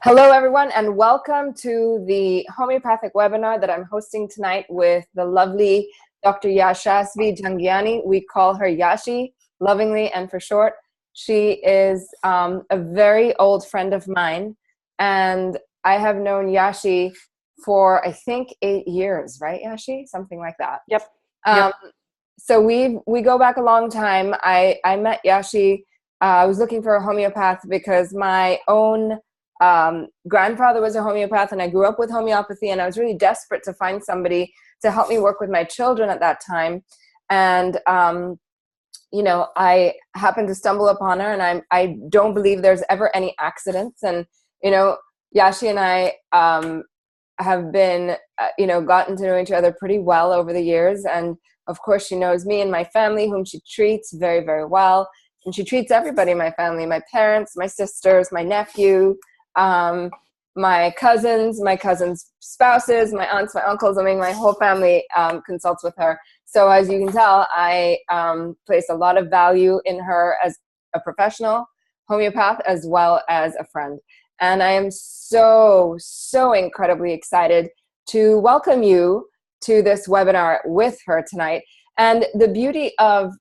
Hello, everyone, and welcome to the homeopathic webinar that I'm hosting tonight with the lovely Dr. Yashasvi Jangiani. We call her Yashi, lovingly and for short. She is a very old friend of mine, and I have known Yashi for, I think, 8 years, right, Yashi? Something like that. Yep. So we go back a long time. I met Yashi. I was looking for a homeopath because my own grandfather was a homeopath, and I grew up with homeopathy, and I was really desperate to find somebody to help me work with my children at that time. And you know, I happened to stumble upon her, and I don't believe there's ever any accidents. And you know, Yashi and I have been you know, gotten to know each other pretty well over the years. And of course, she knows me and my family, whom she treats very, very well. And she treats everybody in my family: my parents, my sisters, my nephew, my cousins' spouses, my aunts, my uncles. I mean, my whole family consults with her. So as you can tell, I place a lot of value in her as a professional homeopath as well as a friend. And I am so incredibly excited to welcome you to this webinar with her tonight. And the beauty of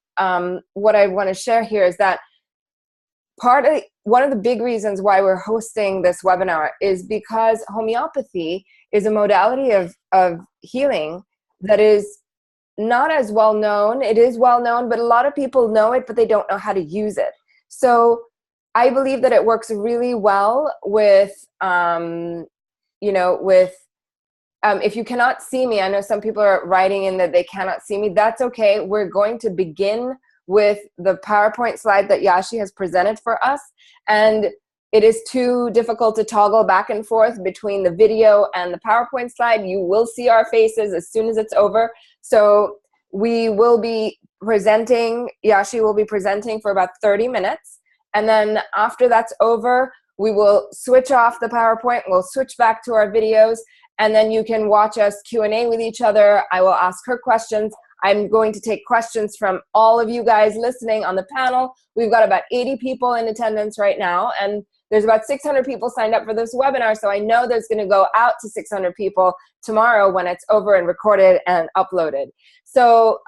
what I want to share here is that one of the big reasons why we're hosting this webinar is because homeopathy is a modality of healing that is not as well known. It is well known, but a lot of people know it, but they don't know how to use it. So I believe that it works really well with, you know, with, if you cannot see me, I know some people are writing in that they cannot see me. That's okay. We're going to begin with the PowerPoint slide that Yashi has presented for us. And it is too difficult to toggle back and forth between the video and the PowerPoint slide. You will see our faces as soon as it's over. So we will be presenting, Yashi will be presenting for about 30 minutes. And then after that's over, we will switch off the PowerPoint. We'll switch back to our videos. And then you can watch us Q&A with each other. I will ask her questions. I'm going to take questions from all of you guys listening on the panel. We've got about 80 people in attendance right now, and there's about 600 people signed up for this webinar, so I know there's going to go out to 600 people tomorrow when it's over and recorded and uploaded. So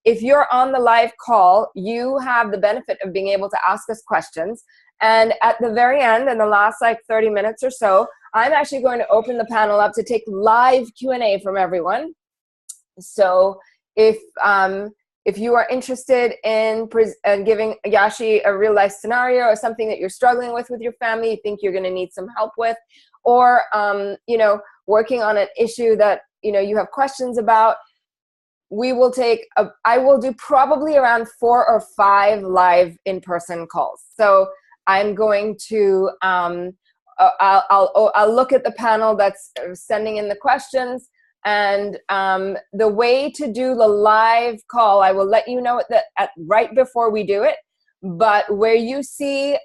if you're on the live call, you have the benefit of being able to ask us questions. And at the very end, in the last like 30 minutes or so, I'm actually going to open the panel up to take live Q&A from everyone. So if you are interested in giving Yashi a real life scenario or something that you're struggling with your family, you think you're going to need some help with, or you know, working on an issue that you know you have questions about, we will take I will do probably around 4 or 5 live in-person calls. So I'm going to I'll look at the panel that's sending in the questions. And the way to do the live call, I will let you know right before we do it. But where you see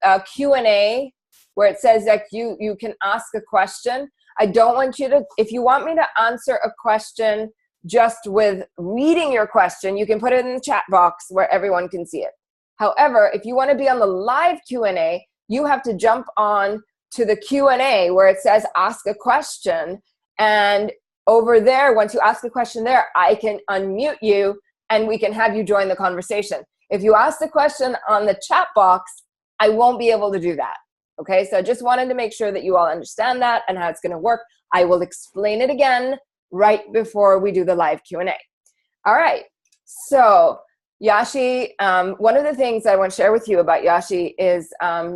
a Q&A where it says that you can ask a question, I don't want you to, if you want me to answer a question just with reading your question, you can put it in the chat box where everyone can see it. However, if you want to be on the live Q&A, you have to jump on to the Q&A where it says ask a question, and over there, once you ask the question there, I can unmute you and we can have you join the conversation. If you ask the question on the chat box, I won't be able to do that. Okay, so I just wanted to make sure that you all understand that and how it's going to work. I will explain it again right before we do the live Q&A. All right, so Yashi, one of the things I want to share with you about Yashi is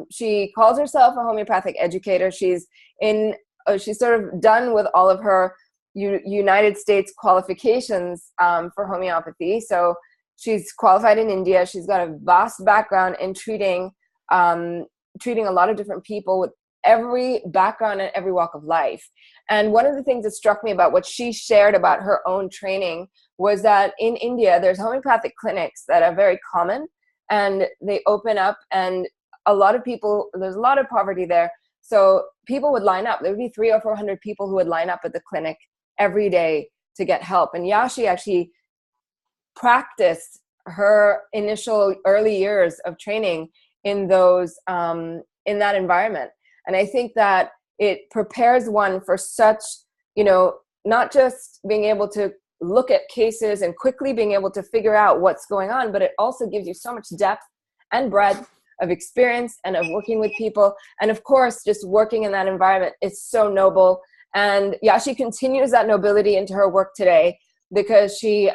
she calls herself a homeopathic educator. She's sort of done with all of her United States qualifications for homeopathy. So she's qualified in India. She's got a vast background in treating a lot of different people with every background and every walk of life. And one of the things that struck me about what she shared about her own training was that in India, there's homeopathic clinics that are very common, and they open up, and a lot of people, there's a lot of poverty there. So people would line up. There would be 300 or 400 people who would line up at the clinic every day to get help. And Yashi actually practiced her initial early years of training in those in that environment. And I think that it prepares one for such, you know, not just being able to look at cases and quickly being able to figure out what's going on, but it also gives you so much depth and breadth of experience and of working with people. And of course, just working in that environment is so noble. And Yashi continues that nobility into her work today, because she,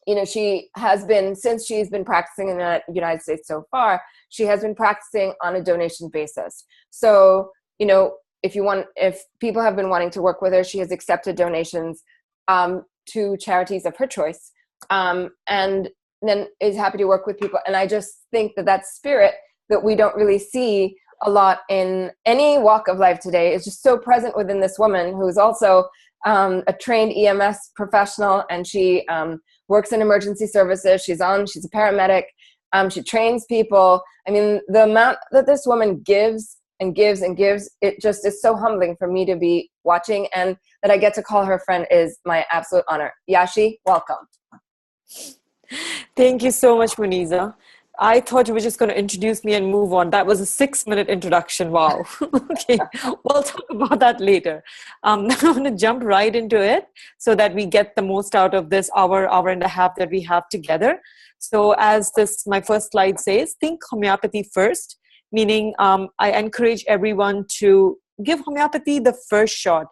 you know, she has been, since she's been practicing in the United States so far, she has been practicing on a donation basis. So, you know, if people have been wanting to work with her, she has accepted donations to charities of her choice, and then is happy to work with people. And I just think that that spirit that we don't really see a lot in any walk of life today is just so present within this woman, who's also a trained EMS professional, and she works in emergency services. She's a paramedic. She trains people. I mean, the amount that this woman gives and gives and gives, it just is so humbling for me to be watching, and that I get to call her friend is my absolute honor. Yashi, welcome. Thank you so much, Muneeza. I thought you were just going to introduce me and move on. That was a 6-minute introduction. Wow. Okay, we'll talk about that later. Now I'm going to jump right into it so that we get the most out of this hour and a half that we have together. So as my first slide says, think homeopathy first, meaning I encourage everyone to give homeopathy the first shot.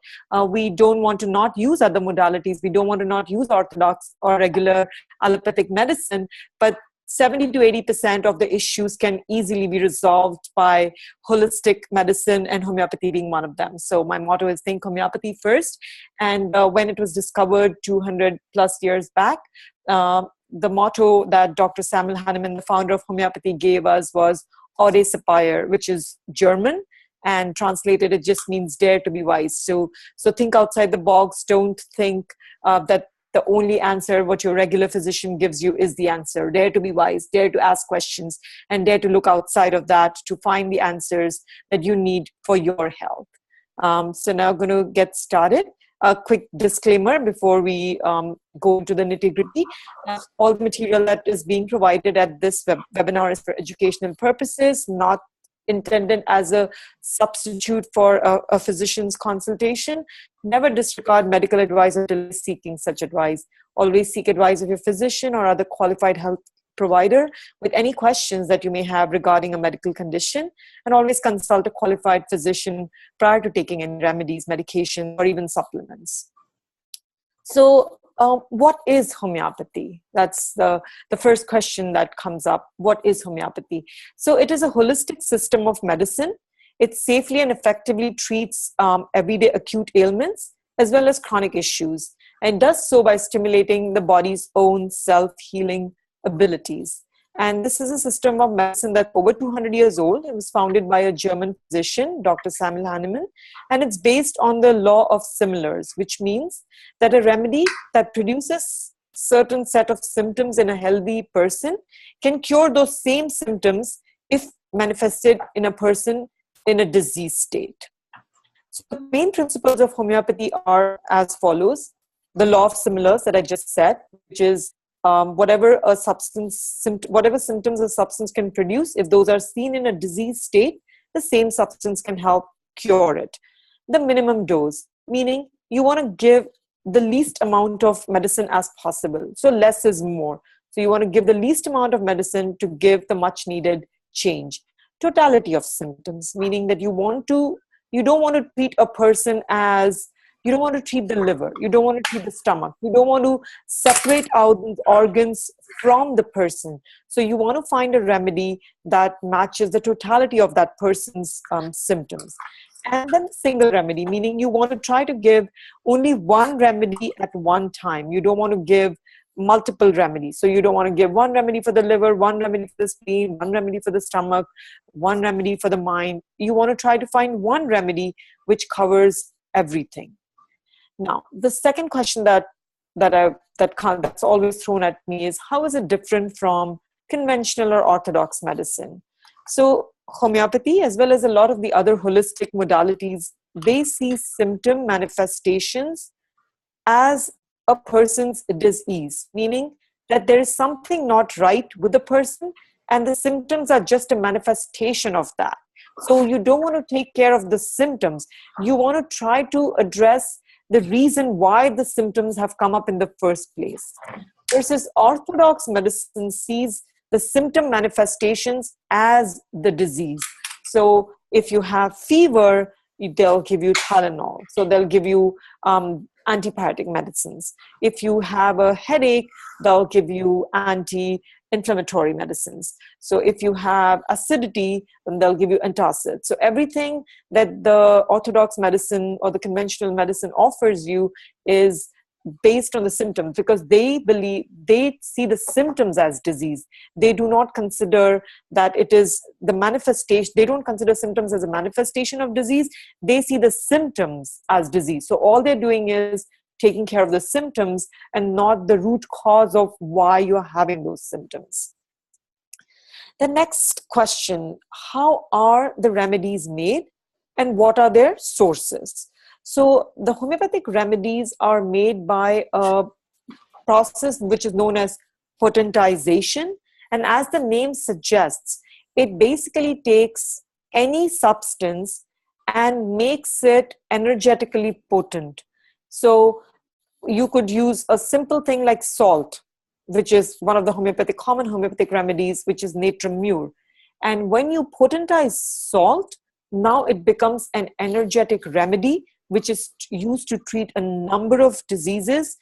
We don't want to not use other modalities. We don't want to not use orthodox or regular allopathic medicine, but 70 to 80% of the issues can easily be resolved by holistic medicine, and homeopathy being one of them. So my motto is think homeopathy first. And when it was discovered 200 plus years back, the motto that Dr. Samuel Hahnemann, the founder of homeopathy, gave us was Ode Sapere, which is German, and translated it just means dare to be wise. So think outside the box. Don't think that the only answer what your regular physician gives you is the answer. Dare to be wise, dare to ask questions, and dare to look outside of that to find the answers that you need for your health. So now I'm going to get started. A quick disclaimer before we go into the nitty-gritty. All the material that is being provided at this webinar is for educational purposes, not intended as a substitute for a physician's consultation. Never disregard medical advice until seeking such advice. Always seek advice of your physician or other qualified health provider with any questions that you may have regarding a medical condition, and always consult a qualified physician prior to taking any remedies, medication, or even supplements. So what is homeopathy? That's the first question that comes up. What is homeopathy? So it is a holistic system of medicine. It safely and effectively treats everyday acute ailments as well as chronic issues, and does so by stimulating the body's own self-healing abilities. And this is a system of medicine that's over 200 years old. It was founded by a German physician, Dr. Samuel Hahnemann, and it's based on the law of similars, which means that a remedy that produces certain set of symptoms in a healthy person can cure those same symptoms if manifested in a person in a disease state. So the main principles of homeopathy are as follows. The law of similars that I just said, which is whatever symptoms a substance can produce, if those are seen in a disease state, the same substance can help cure it. The minimum dose, meaning you want to give the least amount of medicine as possible. So less is more. So you want to give the least amount of medicine to give the much needed change. Totality of symptoms, meaning that you don't want to treat a person as, you don't want to treat the liver, you don't want to treat the stomach, you don't want to separate out these organs from the person. So you want to find a remedy that matches the totality of that person's symptoms. And then single remedy, meaning you want to try to give only one remedy at one time. You don't want to give multiple remedies. So you don't want to give one remedy for the liver, one remedy for the spleen, one remedy for the stomach, one remedy for the mind. You want to try to find one remedy which covers everything. Now, the second question that's always thrown at me is, how is it different from conventional or orthodox medicine? So homeopathy, as well as a lot of the other holistic modalities, they see symptom manifestations as a person's disease, meaning that there is something not right with the person, and the symptoms are just a manifestation of that. So you don't want to take care of the symptoms. You want to try to address the reason why the symptoms have come up in the first place. Versus orthodox medicine sees the symptom manifestations as the disease. So if you have fever, they'll give you Tylenol. So they'll give you antibiotic medicines. If you have a headache, they'll give you anti-inflammatory medicines. So if you have acidity, then they'll give you antacid. So everything that the orthodox medicine or the conventional medicine offers you is based on the symptoms, because they see the symptoms as disease. They do not consider that it is the manifestation. They don't consider symptoms as a manifestation of disease. They see the symptoms as disease. So all they're doing is taking care of the symptoms and not the root cause of why you're having those symptoms. The next question: how are the remedies made and what are their sources? So the homeopathic remedies are made by a process which is known as potentization. And as the name suggests, it basically takes any substance and makes it energetically potent. So you could use a simple thing like salt, which is one of the common homeopathic remedies, which is natrum mur. And when you potentize salt, now it becomes an energetic remedy, which is used to treat a number of diseases,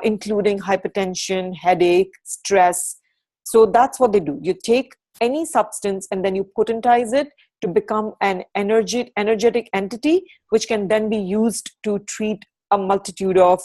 including hypertension, headache, stress. So that's what they do. You take any substance and then you potentize it to become an energetic entity, which can then be used to treat a multitude of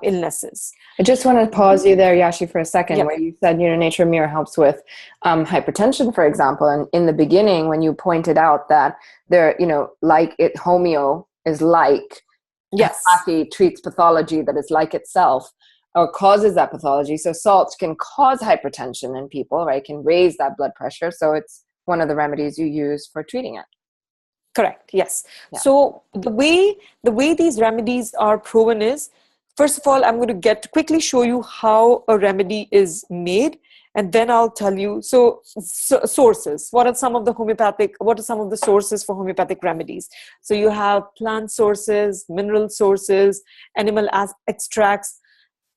illnesses. I just want to pause you there, Yashi, for a second, Yeah. where you said, Nature Mirror helps with hypertension, for example. And in the beginning, when you pointed out that there, homeo is like, Yes. homeopathy treats pathology that is like itself or causes that pathology. So salt can cause hypertension in people, right? Can raise that blood pressure. So it's one of the remedies you use for treating it. Correct. Yes. Yeah. So the way these remedies are proven is, first of all, I'm going to quickly show you how a remedy is made, and then I'll tell you sources. What are some of the sources for homeopathic remedies? So you have plant sources, mineral sources, animal extracts.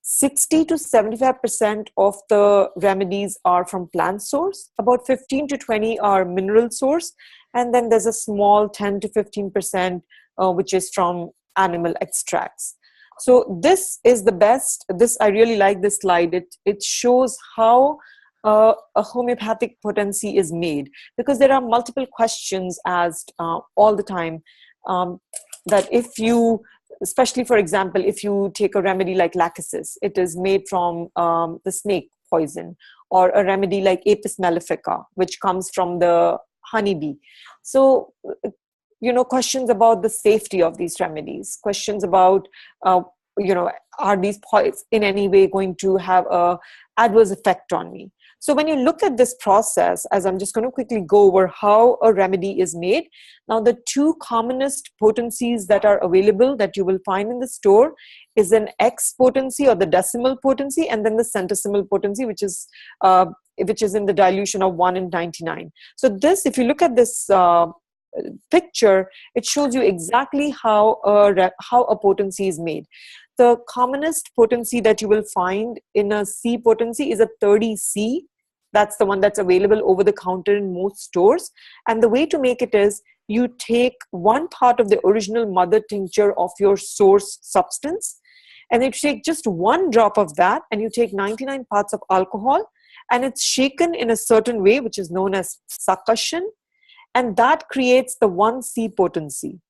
60 to 75% of the remedies are from plant source. About 15 to 20 are mineral source, and then there's a small 10 to 15% which is from animal extracts. So this is the best. I really like this slide. It shows how a homeopathic potency is made, because there are multiple questions asked all the time that if you, especially for example, if you take a remedy like lachesis, it is made from the snake poison, or a remedy like Apis mellifica, which comes from the honeybee. So questions about the safety of these remedies, questions about, are these poisons in any way going to have a adverse effect on me? So when you look at this process, as I'm just going to quickly go over how a remedy is made. Now, the two commonest potencies that are available that you will find in the store is an X potency, or the decimal potency, and then the centesimal potency, which is in the dilution of 1 in 99. So this, if you look at this picture, it shows you exactly how a potency is made. The commonest potency that you will find in a C potency is a 30C. That's the one that's available over the counter in most stores. And the way to make it is, you take one part of the original mother tincture of your source substance, and you take just one drop of that, and you take 99 parts of alcohol, and it's shaken in a certain way, which is known as succussion. And that creates the 1C potency.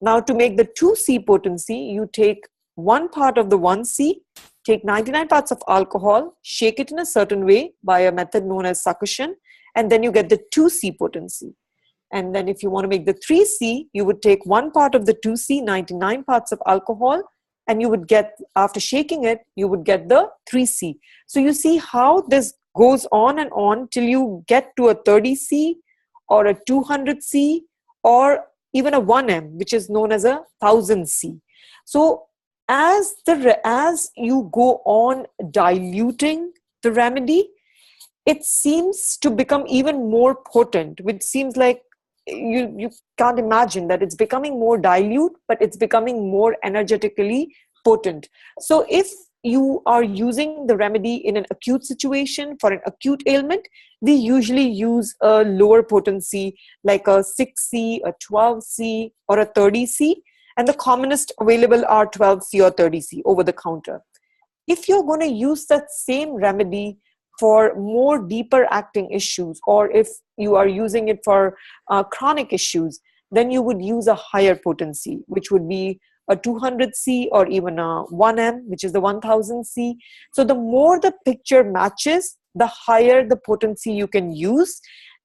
Now, to make the 2C potency, you take one part of the 1C, take 99 parts of alcohol, shake it in a certain way by a method known as succussion, and then you get the 2C potency. And then if you want to make the 3C, you would take one part of the 2C, 99 parts of alcohol, and you would get, after shaking it, you would get the 3C. So you see how this goes on and on till you get to a 30C, or a 200C, or even a 1M, which is known as a 1000C. So as you go on diluting the remedy, it seems to become even more potent, which seems like you can't imagine that it's becoming more dilute, but it's becoming more energetically potent. So if you are using the remedy in an acute situation for an acute ailment, we usually use a lower potency like a 6C, a 12C, or a 30C. And the commonest available are 12C or 30C over the counter. If you're going to use that same remedy for more deeper acting issues, or if you are using it for chronic issues, then you would use a higher potency, which would be a 200C or even a 1M, which is the 1000C. So the more the picture matches, the higher the potency you can use.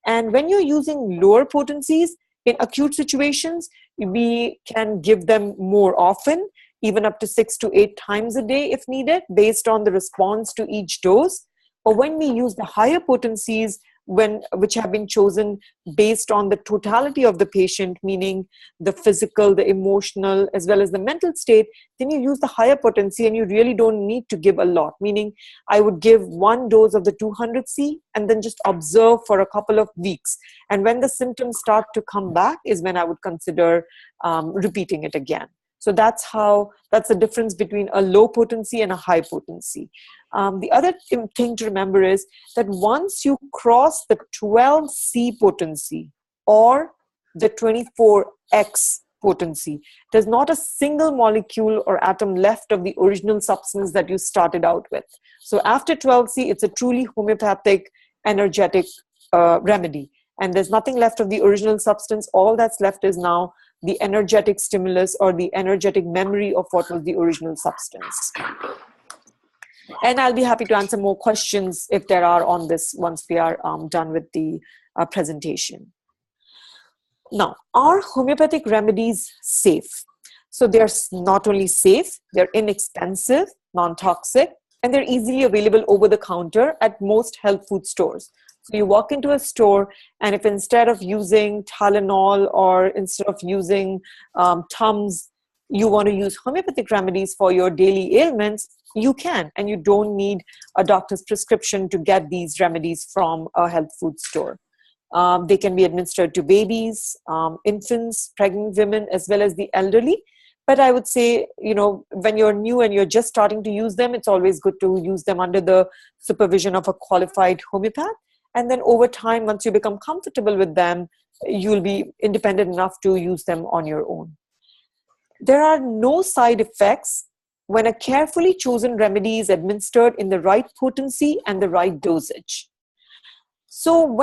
And when you're using lower potencies in acute situations, we can give them more often, even up to 6 to 8 times a day if needed, based on the response to each dose. Or when we use the higher potencies, which have been chosen based on the totality of the patient, meaning the physical, the emotional, as well as the mental state, then you use the higher potency and you really don't need to give a lot. Meaning, I would give 1 dose of the 200C and then just observe for a couple of weeks. And when the symptoms start to come back is when I would consider repeating it again. So that's the difference between a low potency and a high potency. The other thing to remember is that once you cross the 12C potency or the 24X potency, there's not a single molecule or atom left of the original substance that you started out with. So after 12C, it's a truly homeopathic, energetic remedy. And there's nothing left of the original substance. All that's left is now the energetic stimulus or the energetic memory of what was the original substance. And I'll be happy to answer more questions if there are on this once we are done with the presentation. Now, are homeopathic remedies safe? So they're not only safe, they're inexpensive, non-toxic, and they're easily available over the counter at most health food stores. So you walk into a store, and if instead of using Tylenol or instead of using Tums, you want to use homeopathic remedies for your daily ailments, you can, and you don't need a doctor's prescription to get these remedies from a health food store. They can be administered to babies, infants, pregnant women, as well as the elderly. But I would say, when you're new and you're just starting to use them, it's always good to use them under the supervision of a qualified homeopath. And then over time, once you become comfortable with them, you'll be independent enough to use them on your own. There are no side effects when a carefully chosen remedy is administered in the right potency and the right dosage. So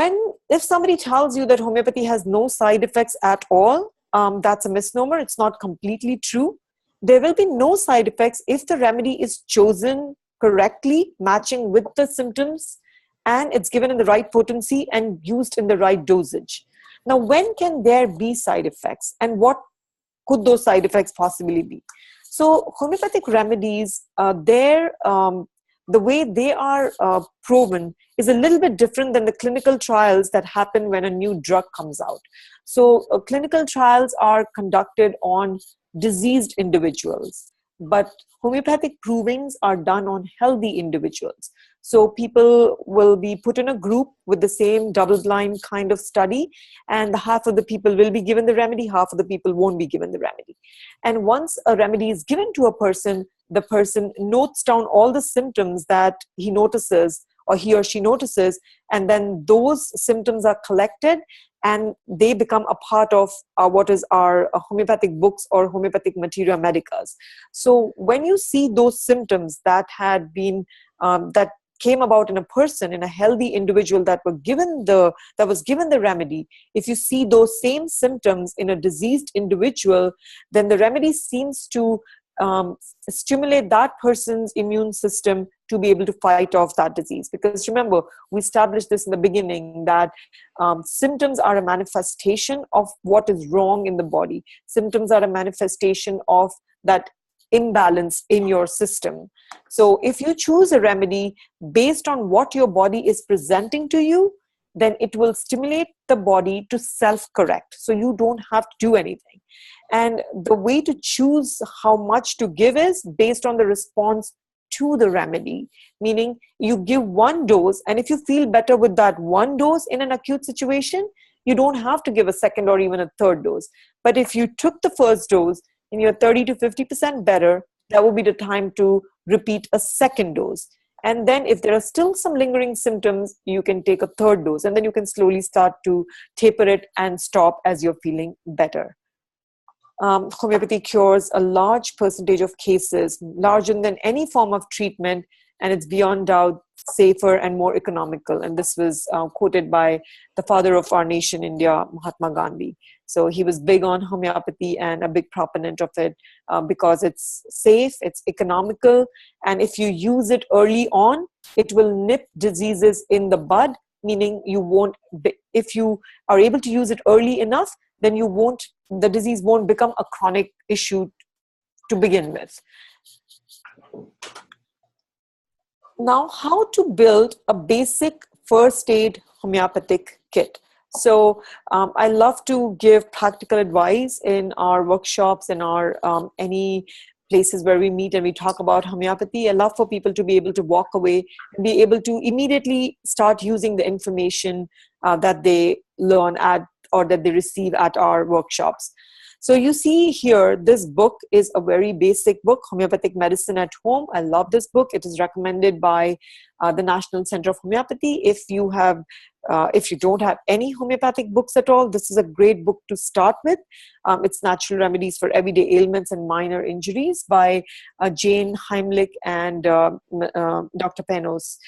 if somebody tells you that homeopathy has no side effects at all, that's a misnomer. It's not completely true. There will be no side effects if the remedy is chosen correctly, matching with the symptoms, and it's given in the right potency and used in the right dosage. Now, when can there be side effects, and what could those side effects possibly be? So homeopathic remedies, the way they are proven is a little bit different than the clinical trials that happen when a new drug comes out. So clinical trials are conducted on diseased individuals, but homeopathic provings are done on healthy individuals. So people will be put in a group with the same double-blind kind of study, and half of the people will be given the remedy, half of the people won't be given the remedy. And once a remedy is given to a person, the person notes down all the symptoms that he notices or he or she notices, and then those symptoms are collected and they become a part of what is our homeopathic books or homeopathic materia medicas. So when you see those symptoms that had been, that came about in a person, in a healthy individual that was given the remedy, if you see those same symptoms in a diseased individual, then the remedy seems to stimulate that person's immune system to be able to fight off that disease. Because remember, we established this in the beginning, that symptoms are a manifestation of what is wrong in the body. Symptoms are a manifestation of that imbalance in your system. So if you choose a remedy based on what your body is presenting to you, then it will stimulate the body to self-correct. So you don't have to do anything. And the way to choose how much to give is based on the response to the remedy. Meaning you give 1 dose, and if you feel better with that 1 dose in an acute situation, you don't have to give a second or even a third dose. But if you took the first dose and you're 30 to 50% better, that will be the time to repeat a second dose. And then if there are still some lingering symptoms, you can take a third dose, and then you can slowly start to taper it and stop as you're feeling better. Homeopathy cures a large percentage of cases, larger than any form of treatment, and it's beyond doubt safer and more economical. And this was quoted by the father of our nation, India, Mahatma Gandhi. So he was big on homeopathy and a big proponent of it because it's safe, it's economical, and if you use it early on, it will nip diseases in the bud, meaning you won't, if you are able to use it early enough, then the disease won't become a chronic issue to begin with. Now, how to build a basic first aid homeopathic kit. So I love to give practical advice in our workshops and our any places where we meet and we talk about homeopathy. I love for people to be able to walk away and be able to immediately start using the information that they learn at or that they receive at our workshops. So you see here, this book is a very basic book, Homeopathic Medicine at Home. I love this book. It is recommended by the National Center of Homeopathy. If you don't have any homeopathic books at all, this is a great book to start with. It's Natural Remedies for Everyday Ailments and Minor Injuries by Jane Heimlich and Dr. Penos.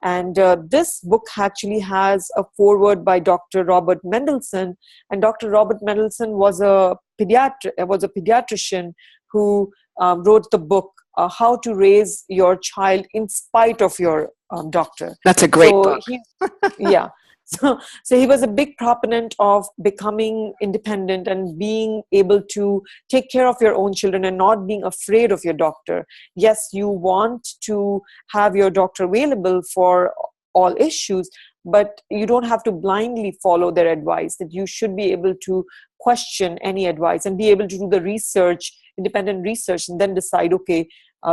And this book actually has a foreword by Dr. Robert Mendelsohn. And Dr. Robert Mendelsohn was a pediatrician who wrote the book, How to Raise Your Child in Spite of Your Doctor. That's a great book. Yeah. So he was a big proponent of becoming independent and being able to take care of your own children and not being afraid of your doctor. Yes, you want to have your doctor available for all issues, but you don't have to blindly follow their advice, that you should be able to question any advice and be able to do the research, independent research, and then decide, okay,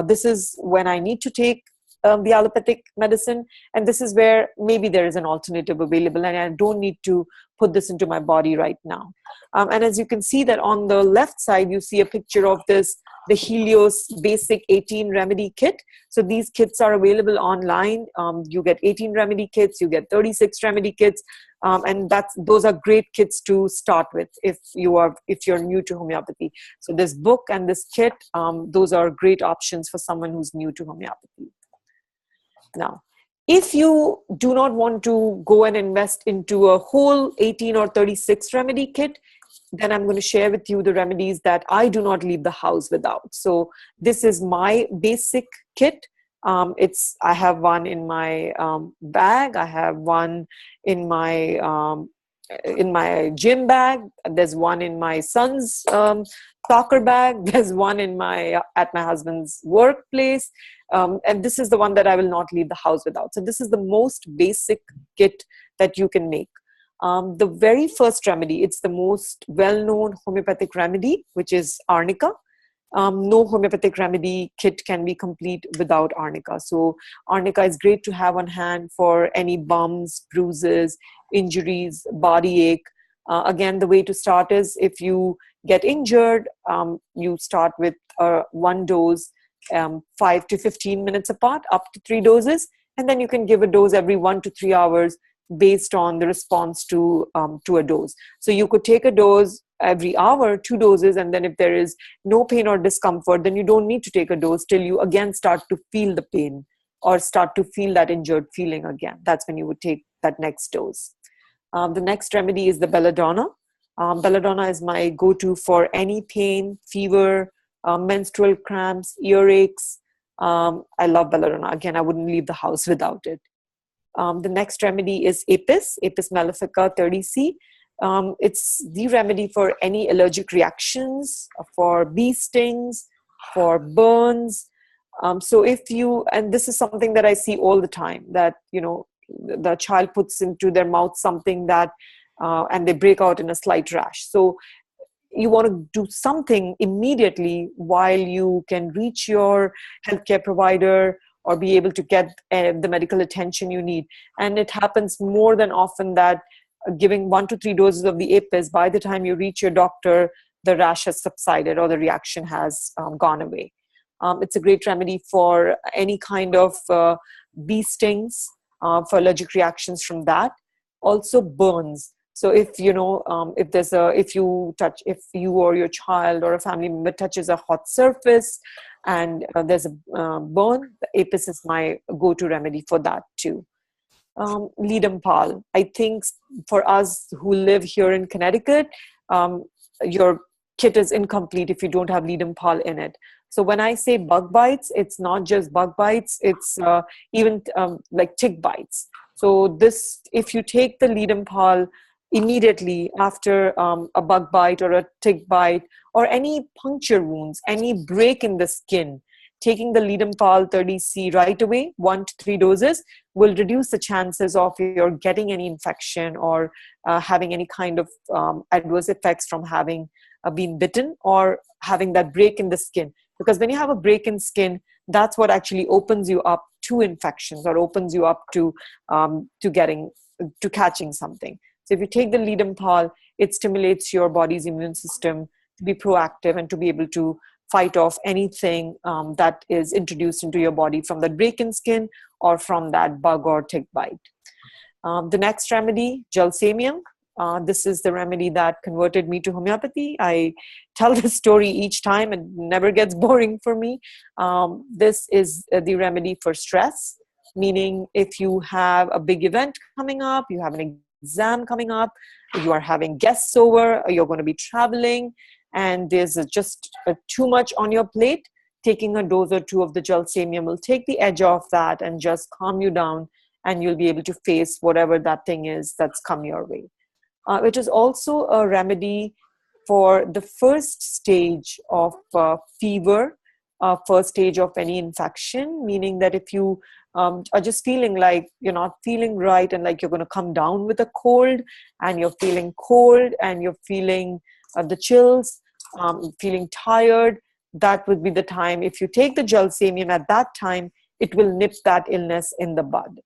this is when I need to take the allopathic medicine, and this is where maybe there is an alternative available and I don't need to put this into my body right now. And as you can see that on the left side, you see a picture of the Helios Basic 18 Remedy Kit. So these kits are available online. You get 18 remedy kits, you get 36 remedy kits, and those are great kits to start with if you're new to homeopathy. So this book and this kit, those are great options for someone who's new to homeopathy. Now, if you do not want to go and invest into a whole 18 or 36 remedy kit, then I'm going to share with you the remedies that I do not leave the house without. So this is my basic kit. I have one in my bag. I have one in my gym bag. There's one in my son's soccer bag. There's one at my husband's workplace. And this is the one that I will not leave the house without. So this is the most basic kit that you can make. The very first remedy, it's the most well-known homeopathic remedy, which is arnica. No homeopathic remedy kit can be complete without arnica. So arnica is great to have on hand for any bumps, bruises, injuries, body ache. Again, the way to start is if you get injured, you start with one dose, 5 to 15 minutes apart, up to 3 doses, and then you can give a dose every 1 to 3 hours based on the response to a dose. So you could take a dose every hour, 2 doses, and then if there is no pain or discomfort, then you don't need to take a dose till you again start to feel the pain or start to feel that injured feeling again. That's when you would take that next dose. The next remedy is the belladonna. Belladonna is my go-to for any pain, fever, menstrual cramps, earaches. I love belladonna. Again, I wouldn't leave the house without it. The next remedy is Apis mellifica 30C. It's the remedy for any allergic reactions, for bee stings, for burns. So and this is something that I see all the time, that, the child puts into their mouth something and they break out in a slight rash. So you want to do something immediately while you can reach your healthcare provider or be able to get the medical attention you need. And it happens more than often that giving 1 to 3 doses of the apis, by the time you reach your doctor, the rash has subsided or the reaction has gone away. It's a great remedy for any kind of bee stings, for allergic reactions from that. Also burns. So if if you or your child or a family member touches a hot surface and there's a burn, the apis is my go-to remedy for that too. Leadum pal. I think for us who live here in Connecticut, your kit is incomplete if you don't have leadum pal in it. So when I say bug bites, it's not just bug bites, it's even like tick bites. So if you take the leadum pal immediately after a bug bite or a tick bite or any puncture wounds, any break in the skin, taking the leadum pal 30C right away, 1 to 3 doses, will reduce the chances of your getting any infection or having any kind of adverse effects from having been bitten or having that break in the skin. Because when you have a break in skin, that's what actually opens you up to infections or opens you up to catching something. So if you take the leadum pal, it stimulates your body's immune system to be proactive and to be able to fight off anything that is introduced into your body from that break in skin or from that bug or tick bite. The next remedy, gelsemium. This is the remedy that converted me to homeopathy. I tell this story each time and never gets boring for me. This is the remedy for stress, meaning if you have a big event coming up, you have an exam coming up, you are having guests over, you're going to be traveling, and there's just too much on your plate, taking a dose or two of the gelsemium will take the edge off that and just calm you down, and you'll be able to face whatever that thing is that's come your way. It is also a remedy for the first stage of fever, first stage of any infection, meaning that if you are just feeling like you're not feeling right and like you're going to come down with a cold and you're feeling cold and you're feeling the chills, feeling tired, that would be the time. If you take the gelsemium at that time, it will nip that illness in the bud.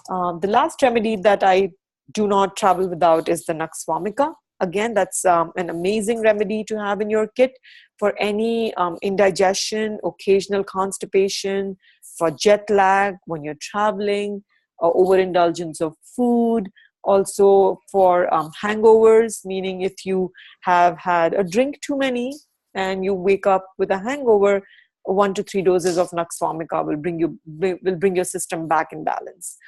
The last remedy that I do not travel without is the Nux vomica. Again, that's an amazing remedy to have in your kit for any indigestion, occasional constipation, for jet lag when you're traveling, overindulgence of food, also for hangovers, meaning if you have had a drink too many and you wake up with a hangover, 1 to 3 doses of Nux vomica will bring your system back in balance.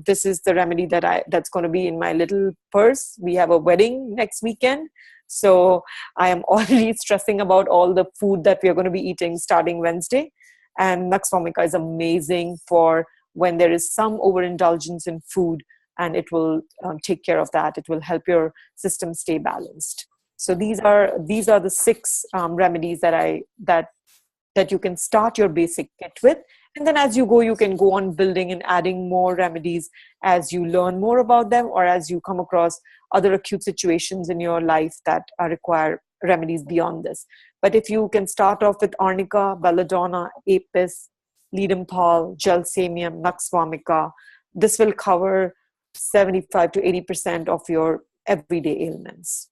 This is the remedy that's going to be in my little purse. We have a wedding next weekend, so I am already stressing about all the food that we are going to be eating starting Wednesday. And Nux vomica is amazing for when there is some overindulgence in food, and it will take care of that. It will help your system stay balanced. So these are the 6 remedies that you can start your basic kit with. And then as you go, you can go on building and adding more remedies as you learn more about them or as you come across other acute situations in your life that require remedies beyond this. But if you can start off with arnica, belladonna, apis, leadum pal, gelsemium, Nux vomica, this will cover 75 to 80% of your everyday ailments.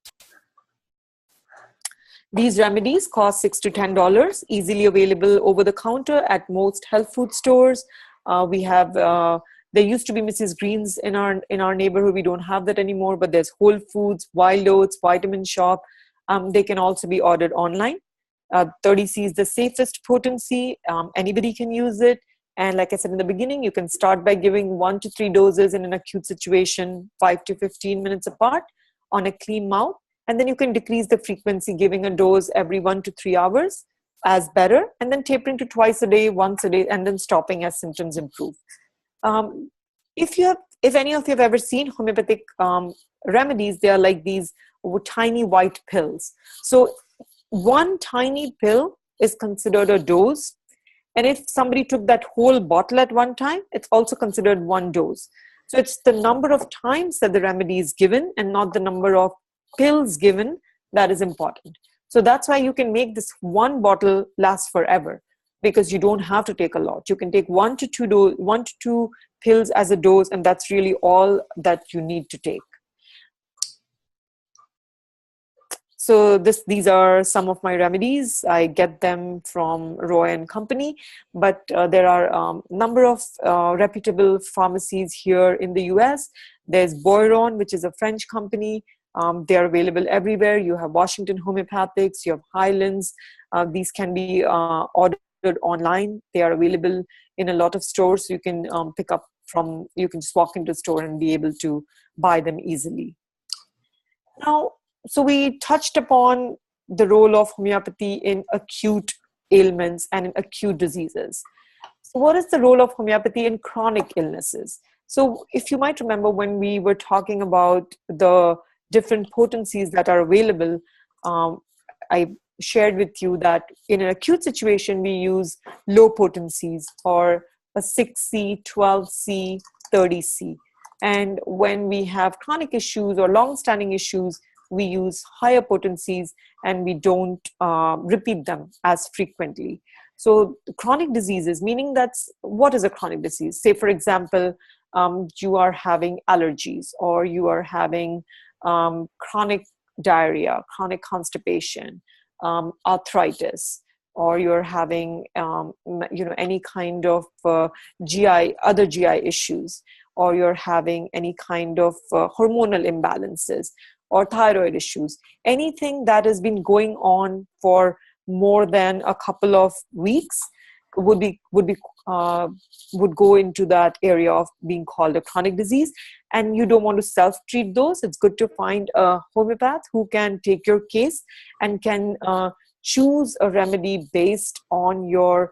These remedies cost $6 to $10, easily available over the counter at most health food stores. We have, there used to be Mrs. Green's in our neighborhood. We don't have that anymore, but there's Whole Foods, Wild Oats, Vitamin Shop. They can also be ordered online. 30C is the safest potency. Anybody can use it. And like I said in the beginning, you can start by giving 1 to 3 doses in an acute situation, 5 to 15 minutes apart on a clean mouth. And then you can decrease the frequency, giving a dose every 1 to 3 hours as better, and then tapering to twice a day, once a day, and then stopping as symptoms improve. If any of you have ever seen homeopathic remedies, they are like these tiny white pills. So one tiny pill is considered a dose. And if somebody took that whole bottle at one time, it's also considered 1 dose. So it's the number of times that the remedy is given and not the number of pills given that is important. So that's why you can make this 1 bottle last forever, because you don't have to take a lot. You can take 1 to 2 pills as a dose, and that's really all that you need to take. So these are some of my remedies. I get them from Roy and Company, but there are number of reputable pharmacies here in the US. There's Boiron, which is a French company. They are available everywhere. You have Washington Homeopathics, you have Highlands. These can be ordered online. They are available in a lot of stores. So you can pick up from, you can just walk into the store and be able to buy them easily. Now, so we touched upon the role of homeopathy in acute ailments and in acute diseases. So what is the role of homeopathy in chronic illnesses? So if you might remember when we were talking about the different potencies that are available, I shared with you that in an acute situation, we use low potencies or a 6C, 12C, 30C. And when we have chronic issues or long-standing issues, we use higher potencies and we don't repeat them as frequently. So chronic diseases, meaning that's, what is a chronic disease? Say, for example, you are having allergies, or you are having chronic diarrhea, chronic constipation, arthritis, or you're having any kind of other GI issues, or you're having any kind of hormonal imbalances or thyroid issues, anything that has been going on for more than a couple of weeks would go into that area of being called a chronic disease. And you don't want to self-treat those. It's good to find a homeopath who can take your case and can choose a remedy based on your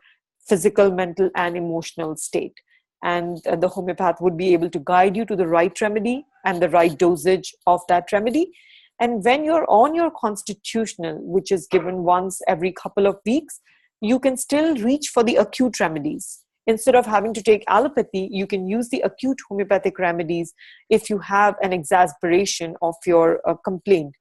physical, mental, and emotional state. And the homeopath would be able to guide you to the right remedy and the right dosage of that remedy. And when you're on your constitutional, which is given once every couple of weeks, you can still reach for the acute remedies. Instead of having to take allopathy, you can use the acute homeopathic remedies if you have an exacerbation of your complaint.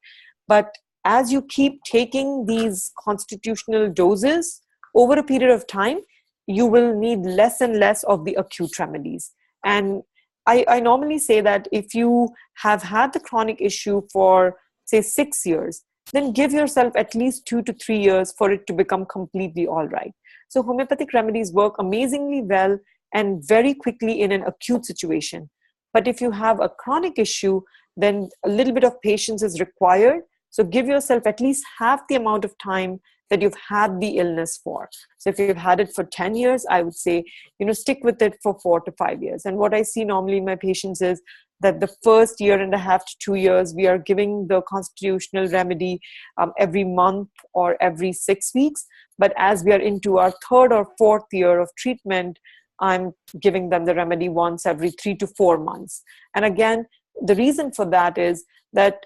But as you keep taking these constitutional doses over a period of time, you will need less and less of the acute remedies. And I normally say that if you have had the chronic issue for, say, 6 years, then give yourself at least 2 to 3 years for it to become completely all right. So homeopathic remedies work amazingly well and very quickly in an acute situation. But if you have a chronic issue, then a little bit of patience is required. So give yourself at least half the amount of time that you've had the illness for. So if you've had it for 10 years, I would say, stick with it for 4 to 5 years. And what I see normally in my patients is that the first 1.5 to 2 years, we are giving the constitutional remedy every month or every 6 weeks. But as we are into our 3rd or 4th year of treatment, I'm giving them the remedy once every 3 to 4 months. And again, the reason for that is that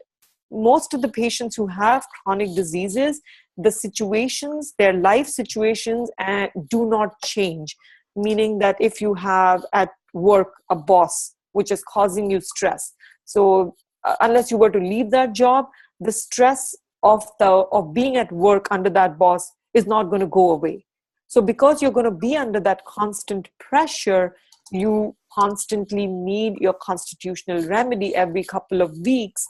most of the patients who have chronic diseases, the situations, their life situations do not change. Meaning that if you have at work a boss which is causing you stress, so unless you were to leave that job, the stress of being at work under that boss is not going to go away. So because you're going to be under that constant pressure, you constantly need your constitutional remedy every couple of weeks.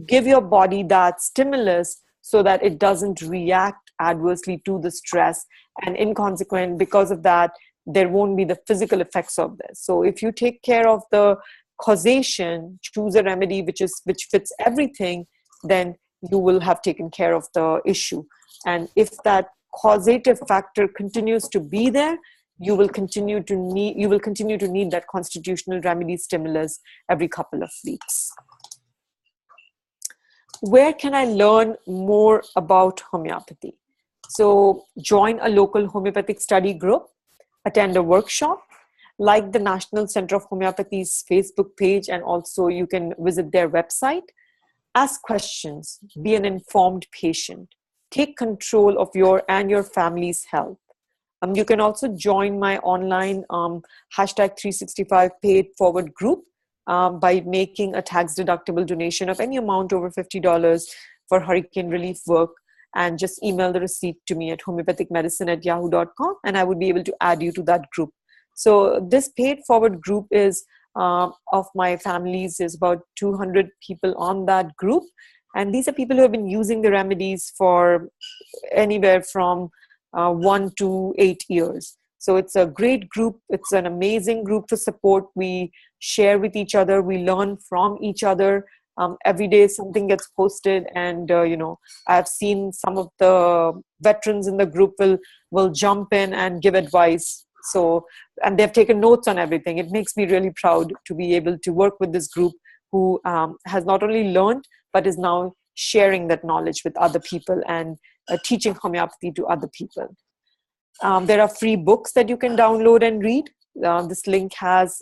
Give your body that stimulus so that it doesn't react adversely to the stress. And inconsequent, because of that, there won't be the physical effects of this. So if you take care of the causation, choose a remedy which fits everything, then you will have taken care of the issue. And if that causative factor continues to be there, you will continue to need that constitutional remedy stimulus every couple of weeks. Where can I learn more about homeopathy? So join a local homeopathic study group, attend a workshop, like the National Center of Homeopathy's Facebook page, and also you can visit their website. Ask questions, be an informed patient, take control of your and your family's health. You can also join my online #365 paid forward group by making a tax-deductible donation of any amount over $50 for hurricane relief work, and just email the receipt to me at homeopathicmedicine@yahoo.com, and I would be able to add you to that group. So this paid forward group is of my family's, is about 200 people on that group, And these are people who have been using the remedies for anywhere from 1 to 8 years. So it's a great group. It's an amazing group for support. We share with each other. We learn from each other. Every day something gets posted, and I've seen some of the veterans in the group will jump in and give advice. So, and they've taken notes on everything. It makes me really proud to be able to work with this group who has not only learned but is now sharing that knowledge with other people and teaching homeopathy to other people. There are free books that you can download and read. This link has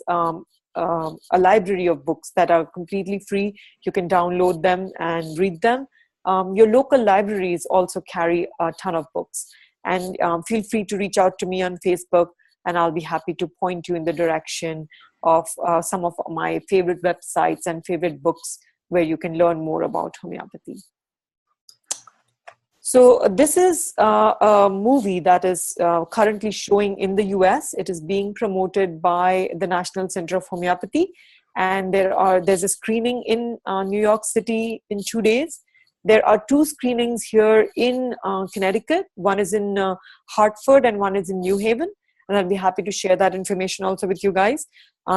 a library of books that are completely free. You can download them and read them. Your local libraries also carry a ton of books. And feel free to reach out to me on Facebook, and I'll be happy to point you in the direction of some of my favorite websites and favorite books where you can learn more about homeopathy. So this is a movie that is currently showing in the US. It is being promoted by the National Center of Homeopathy. And there's a screening in New York City in 2 days. There are 2 screenings here in Connecticut. One is in Hartford and one is in New Haven. And I'll be happy to share that information also with you guys.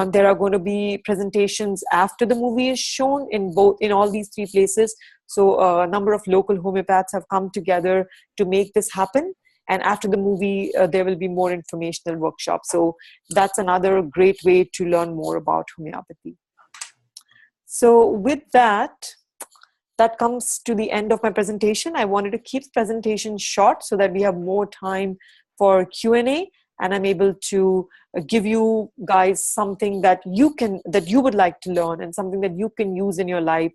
There are going to be presentations after the movie is shown in all these 3 places. So a number of local homeopaths have come together to make this happen. And after the movie, there will be more informational workshops. So that's another great way to learn more about homeopathy. So with that comes to the end of my presentation. I wanted to keep the presentation short so that we have more time for Q&A. And I'm able to give you guys something that you would like to learn and something that you can use in your life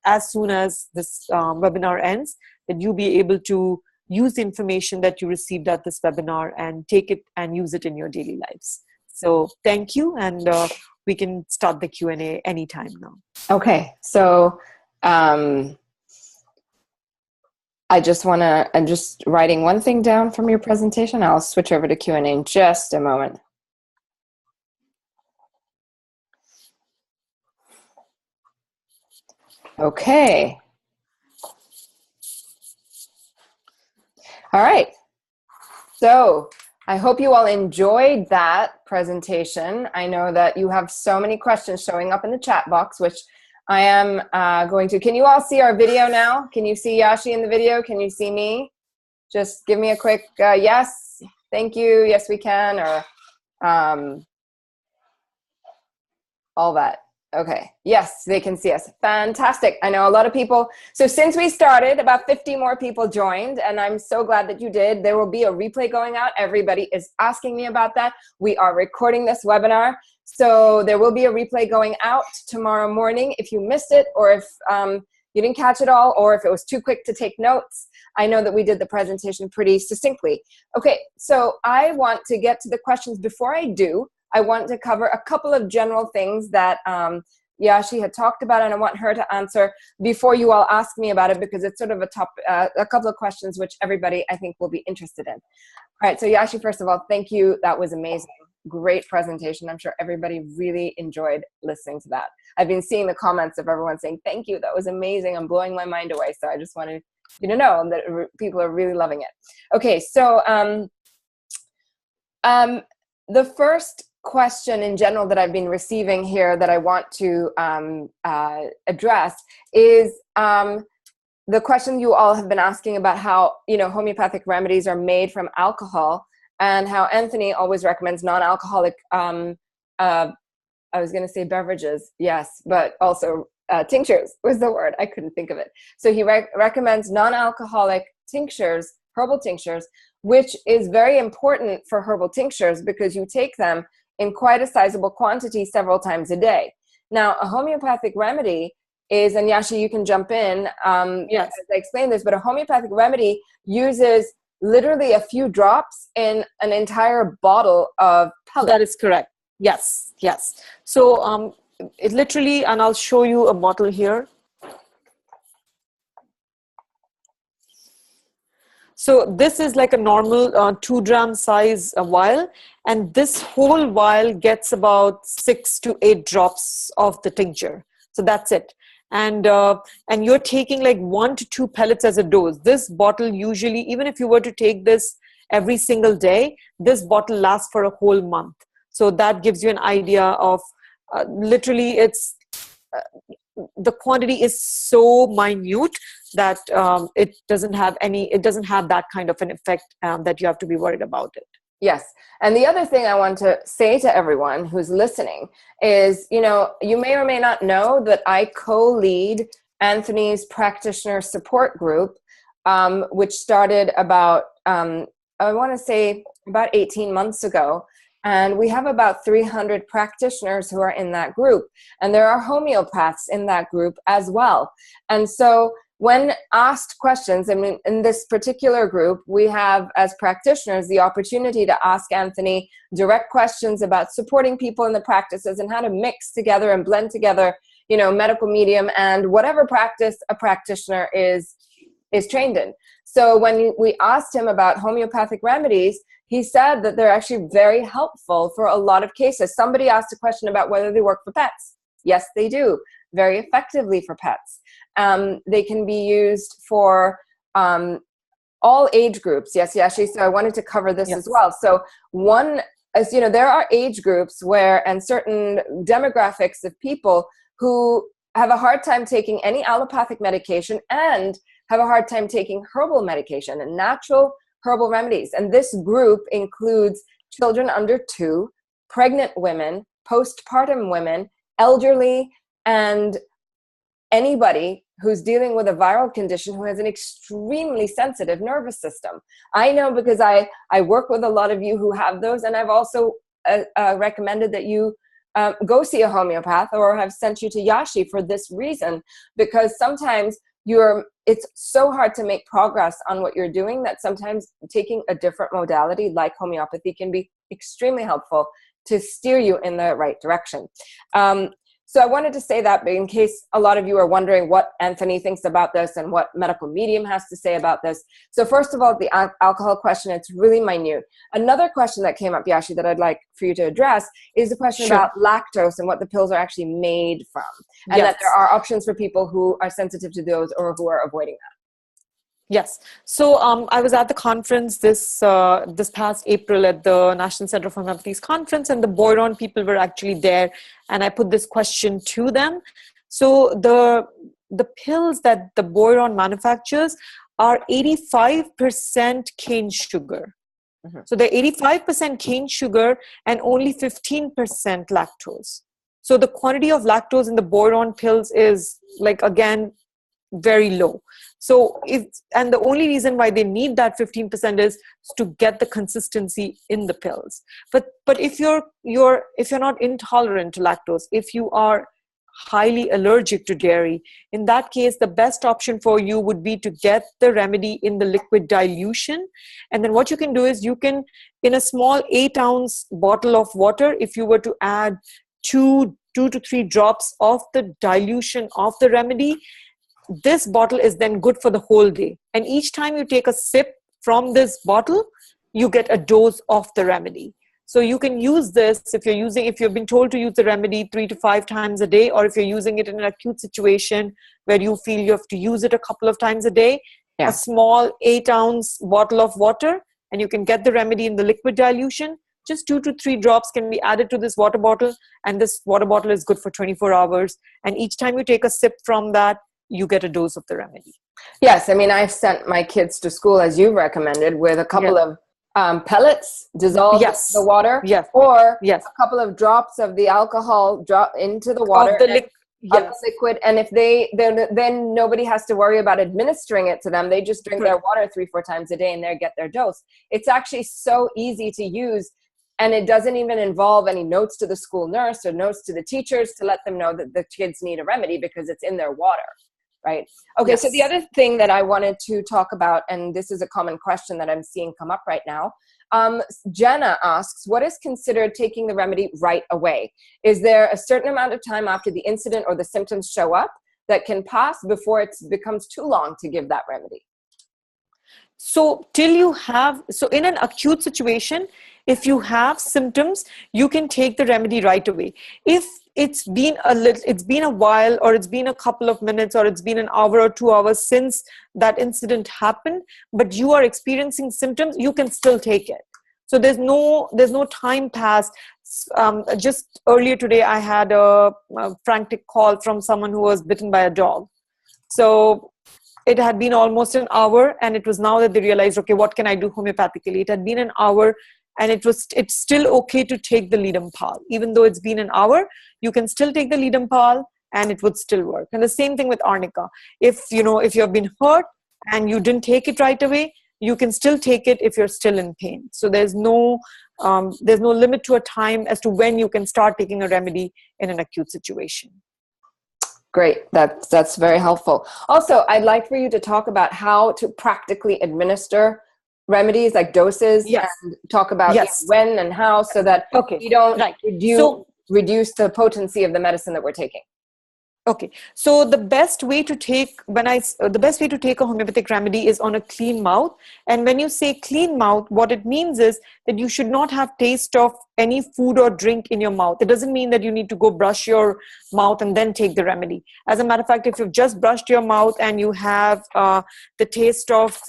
as soon as this webinar ends, that you'll be able to use the information that you received at this webinar and take it and use it in your daily lives. So thank you, and we can start the Q&A anytime now. Okay, so I'm just writing one thing down from your presentation. I'll switch over to Q&A in just a moment. Okay. All right. So I hope you all enjoyed that presentation. I know that you have so many questions showing up in the chat box, which I am going to. Can you all see our video now? Can you see Yashi in the video? Can you see me? Just give me a quick yes. Thank you. Yes, we can. Or all that. Okay. Yes, they can see us. Fantastic. I know a lot of people. So since we started, about 50 more people joined, and I'm so glad that you did. There will be a replay going out. Everybody is asking me about that. We are recording this webinar. So there will be a replay going out tomorrow morning. If you missed it, or if you didn't catch it all, or if it was too quick to take notes, I know that we did the presentation pretty succinctly. Okay, so I want to get to the questions. Before I do, I want to cover a couple of general things that Yashi had talked about, and I want her to answer before you all ask me about it, because it's sort of a couple of questions which everybody, I think, will be interested in. All right, so Yashi, first of all, thank you. That was amazing. Great presentation. I'm sure everybody really enjoyed listening to that. I've been seeing the comments of everyone saying, thank you, that was amazing. I'm blowing my mind away. So I just wanted you to know that people are really loving it. Okay, so the first question in general that I've been receiving here that I want to address is the question you all have been asking about how, homeopathic remedies are made from alcohol, and how Anthony always recommends non-alcoholic, I was going to say beverages, yes, but also tinctures was the word. I couldn't think of it. So he recommends non-alcoholic tinctures, herbal tinctures, which is very important for herbal tinctures because you take them in quite a sizable quantity several times a day. Now, a homeopathic remedy is, and Yashi, you can jump in Yes. as I explain this, but a homeopathic remedy uses literally a few drops in an entire bottle of pellet. That is correct. Yes, yes. So it literally, and I'll show you a bottle here. So this is like a normal 2-gram size vial, and this whole vial gets about 6 to 8 drops of the tincture. So that's it. And you're taking like 1 to 2 pellets as a dose. This bottle usually, even if you were to take this every single day, this bottle lasts for a whole month. So that gives you an idea of literally it's the quantity is so minute that it doesn't have that kind of an effect that you have to be worried about it. Yes. And the other thing I want to say to everyone who's listening is, you may or may not know that I co-lead Anthony's practitioner support group, which started about, I want to say about 18 months ago. And we have about 300 practitioners who are in that group. And there are homeopaths in that group as well. And so when asked questions, I mean, in this particular group, we have, as practitioners, the opportunity to ask Anthony direct questions about supporting people in the practices and how to mix together and blend together, medical medium and whatever practice a practitioner is trained in. So when we asked him about homeopathic remedies, he said that they're actually very helpful for a lot of cases. Somebody asked a question about whether they work for pets. Yes, they do. Very effectively for pets. They can be used for all age groups. Yes, Yashi. So I wanted to cover this as well. So there are age groups and certain demographics of people who have a hard time taking any allopathic medication and have a hard time taking herbal medication and natural herbal remedies. And this group includes children under 2, pregnant women, postpartum women, elderly, and anybody who's dealing with a viral condition who has an extremely sensitive nervous system. I know because I work with a lot of you who have those, and I've also recommended that you go see a homeopath or have sent you to Yashi for this reason, because sometimes it's so hard to make progress on what you're doing that sometimes taking a different modality like homeopathy can be extremely helpful to steer you in the right direction. So I wanted to say that in case a lot of you are wondering what Anthony thinks about this and what medical medium has to say about this. So first of all, the alcohol question, it's really minute. Another question that came up, Yashi, that I'd like for you to address is the question about lactose and what the pills are actually made from. And that there are options for people who are sensitive to those or who are avoiding that. Yes. So I was at the conference this past April at the National Center for Homeopathy's conference, and the Boiron people were actually there, and I put this question to them. So the pills that the Boiron manufactures are 85% cane sugar. Mm-hmm. So they're 85% cane sugar and only 15% lactose. So the quantity of lactose in the Boiron pills is very low. So and the only reason why they need that 15% is to get the consistency in the pills. But if you're not intolerant to lactose, if you are highly allergic to dairy, in that case, the best option for you would be to get the remedy in the liquid dilution. And then what you can do is you can, in a small 8-ounce bottle of water, if you were to add 2 to 3 drops of the dilution of the remedy, this bottle is then good for the whole day. And each time you take a sip from this bottle, you get a dose of the remedy. So you can use this if you've been told to use the remedy 3 to 5 times a day, or if you're using it in an acute situation where you feel you have to use it a couple of times a day, a small 8-ounce bottle of water, and you can get the remedy in the liquid dilution. Just 2 to 3 drops can be added to this water bottle, and this water bottle is good for 24 hours. And each time you take a sip from that, you get a dose of the remedy. Yes, I mean, I've sent my kids to school, as you recommended, with a couple of pellets dissolved in the water, or a couple of drops of the alcohol drop into the water of the liquid. And if then nobody has to worry about administering it to them. They just drink their water 3-4 times a day and they get their dose. It's actually so easy to use. And it doesn't even involve any notes to the school nurse or notes to the teachers to let them know that the kids need a remedy because it's in their water. Right. Okay. So the other thing that I wanted to talk about, and this is a common question that I'm seeing come up right now. Jenna asks, what is considered taking the remedy right away? Is there a certain amount of time after the incident or the symptoms show up that can pass before it becomes too long to give that remedy? So in an acute situation, if you have symptoms, you can take the remedy right away. If it's been a while, or it's been a couple of minutes, or it's been an hour or 2 hours since that incident happened, but you are experiencing symptoms, you can still take it. So there's no time pass. Just earlier today, I had a frantic call from someone who was bitten by a dog. So it had been almost an hour, and it was now that they realized, okay, what can I do homeopathically? It had been an hour, and it's still okay to take the Leadenpal. Even though it's been an hour, you can still take the Leadenpal and it would still work. And the same thing with arnica. If you have been hurt and you didn't take it right away, you can still take it if you're still in pain. So there's no limit to a time as to when you can start taking a remedy in an acute situation. Great. That's very helpful. Also, I'd like for you to talk about how to practically administer remedies, like doses, and talk about when and how, so that you don't reduce the potency of the medicine that we're taking. Okay, so the best way to take a homeopathic remedy is on a clean mouth. And when you say clean mouth, what it means is that you should not have taste of any food or drink in your mouth. It doesn't mean that you need to go brush your mouth and then take the remedy. As a matter of fact, if you've just brushed your mouth and you have the taste of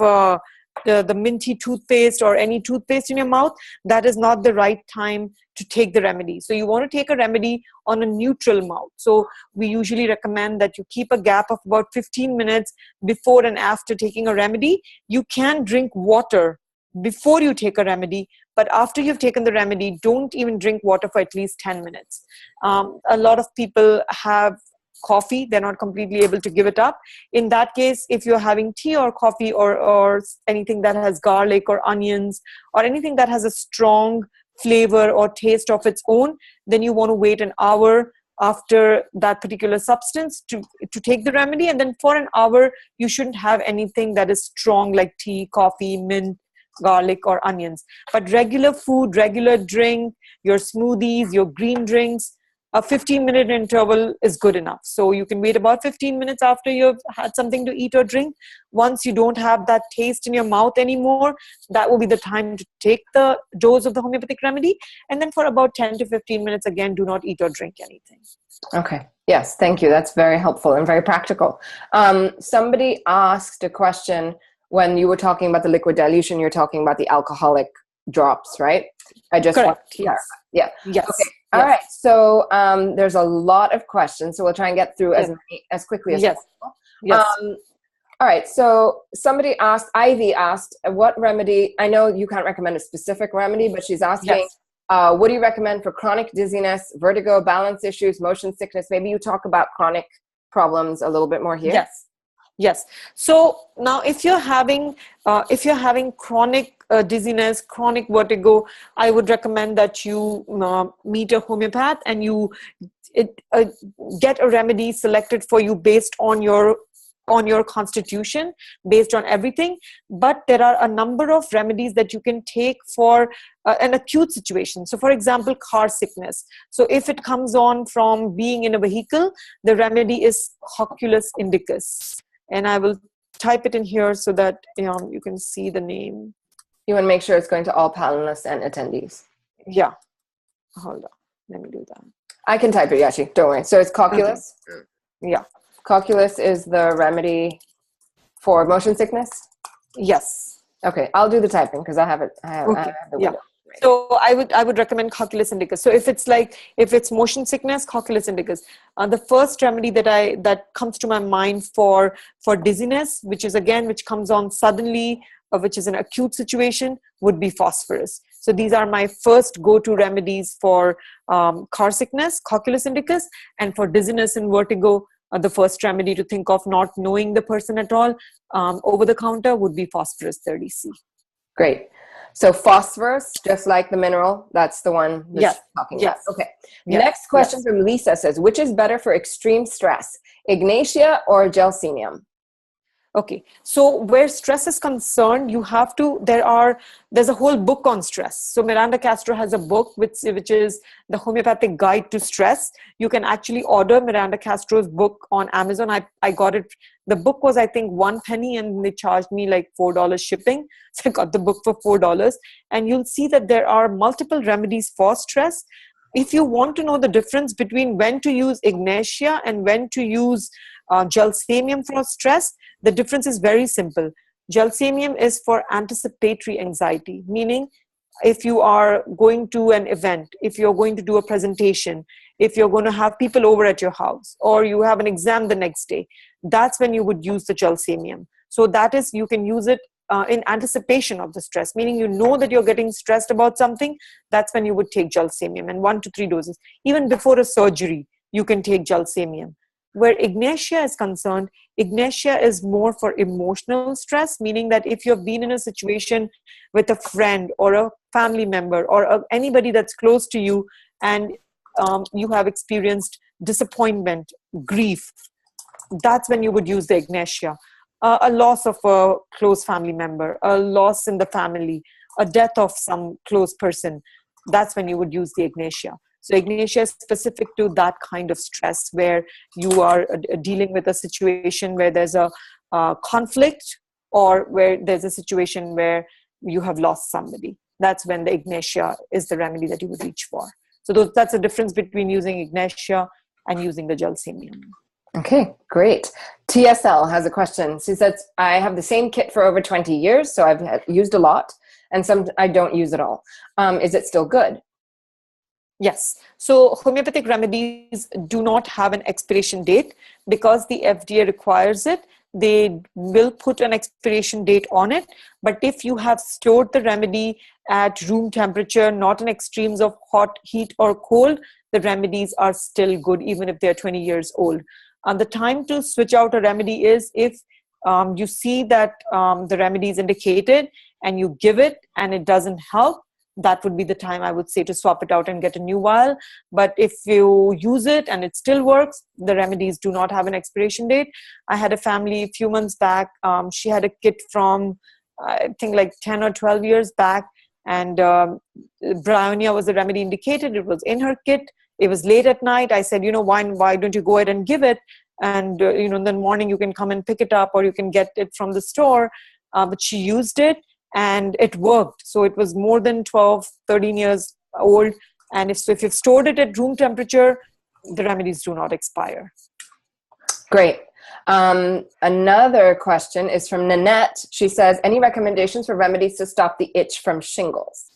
the minty toothpaste or any toothpaste in your mouth, that is not the right time to take the remedy. So you want to take a remedy on a neutral mouth. So we usually recommend that you keep a gap of about 15 minutes before and after taking a remedy. You can drink water before you take a remedy, but after you've taken the remedy, don't even drink water for at least 10 minutes. A lot of people have coffee, they're not completely able to give it up. In that case, if you're having tea or coffee or anything that has garlic or onions or anything that has a strong flavor or taste of its own, then you want to wait an hour after that particular substance to take the remedy. And then for an hour, you shouldn't have anything that is strong like tea, coffee, mint, garlic or onions. But regular food, regular drink, your smoothies, your green drinks, a 15-minute interval is good enough. So you can wait about 15 minutes after you've had something to eat or drink. Once you don't have that taste in your mouth anymore, that will be the time to take the dose of the homeopathic remedy. And then for about 10 to 15 minutes, again, do not eat or drink anything. Okay. Yes. Thank you. That's very helpful and very practical. Somebody asked a question when you were talking about the liquid dilution, you're talking about the alcoholic drops, right? I just Correct. Yes. Yeah. Yes. Okay. All right. So there's a lot of questions, so we'll try and get through as quickly as possible. Yes. All right. So somebody asked, Ivy asked, what remedy? I know you can't recommend a specific remedy, but she's asking, what do you recommend for chronic dizziness, vertigo, balance issues, motion sickness? Maybe you talk about chronic problems a little bit more here. Yes. So now, if you're having chronic dizziness, chronic vertigo, I would recommend that you meet a homeopath and you get a remedy selected for you based on your constitution, based on everything. But there are a number of remedies that you can take for an acute situation. So for example, car sickness. So if it comes on from being in a vehicle, the remedy is Hoculus indicus. And I will type it in here so that you can see the name. You want to make sure it's going to all panelists and attendees. Yeah. Hold on. Let me do that. I can type it, Yashi. Don't worry. So it's Hoculus? Okay. Yeah. Hoculus is the remedy for motion sickness? Yes. Okay. I'll do the typing because I have it. I have the window. So I would recommend Hoculus indicus. So if it's motion sickness, Hoculus indicus. The first remedy that comes to my mind for dizziness, which comes on suddenly, which is an acute situation, would be phosphorus. So these are my first go-to remedies for car sickness, Hoculus indicus, and for dizziness and vertigo, the first remedy to think of, not knowing the person at all, over the counter, would be phosphorus 30C. Great. So phosphorus, just like the mineral, that's the one that's talking about. Okay. Next question from Lisa says, which is better for extreme stress, Ignatia or Gelsemium? Okay, so where stress is concerned, there's a whole book on stress. So Miranda Castro has a book which is the Homeopathic Guide to Stress. You can actually order Miranda Castro's book on Amazon. I got it. The book was, I think, $1 and they charged me like $4 shipping. So I got the book for $4. And you'll see that there are multiple remedies for stress. If you want to know the difference between when to use Ignatia and when to use Gelsemium for stress, the difference is very simple. Gelsemium is for anticipatory anxiety, meaning if you are going to an event, if you're going to do a presentation, if you're going to have people over at your house, or you have an exam the next day, that's when you would use the Gelsemium. So that is, you can use it in anticipation of the stress, meaning you know that you're getting stressed about something. That's when you would take Gelsemium, and 1 to 3 doses. Even before a surgery, you can take Gelsemium. Where Ignatia is concerned, Ignatia is more for emotional stress, meaning that if you've been in a situation with a friend or a family member or anybody that's close to you, and you have experienced disappointment, grief, that's when you would use the Ignatia. A loss of a close family member, a loss in the family, a death of some close person, that's when you would use the Ignatia. So Ignatia is specific to that kind of stress where you are dealing with a situation where there's a conflict, or where there's a situation where you have lost somebody. That's when the Ignatia is the remedy that you would reach for. So that's the difference between using Ignatia and using the Gelsemium. Okay, great. TSL has a question. She says, I have the same kit for over 20 years, so I've used a lot, and some I don't use at all. Is it still good? Yes. So homeopathic remedies do not have an expiration date because the FDA requires it. They will put an expiration date on it. But if you have stored the remedy at room temperature, not in extremes of hot, heat, or cold, the remedies are still good, even if they're 20 years old. And the time to switch out a remedy is if you see that the remedy is indicated and you give it and it doesn't help. That would be the time I would say to swap it out and get a new vial. But if you use it and it still works, the remedies do not have an expiration date. I had a family a few months back. She had a kit from, I think, like 10 or 12 years back. And Bryonia was the remedy indicated. It was in her kit. It was late at night. I said, why don't you go ahead and give it? And, the morning you can come and pick it up, or you can get it from the store. But she used it and it worked. So it was more than 12, 13 years old. And if you've stored it at room temperature, the remedies do not expire. Great. Another question is from Nanette. She says, any recommendations for remedies to stop the itch from shingles?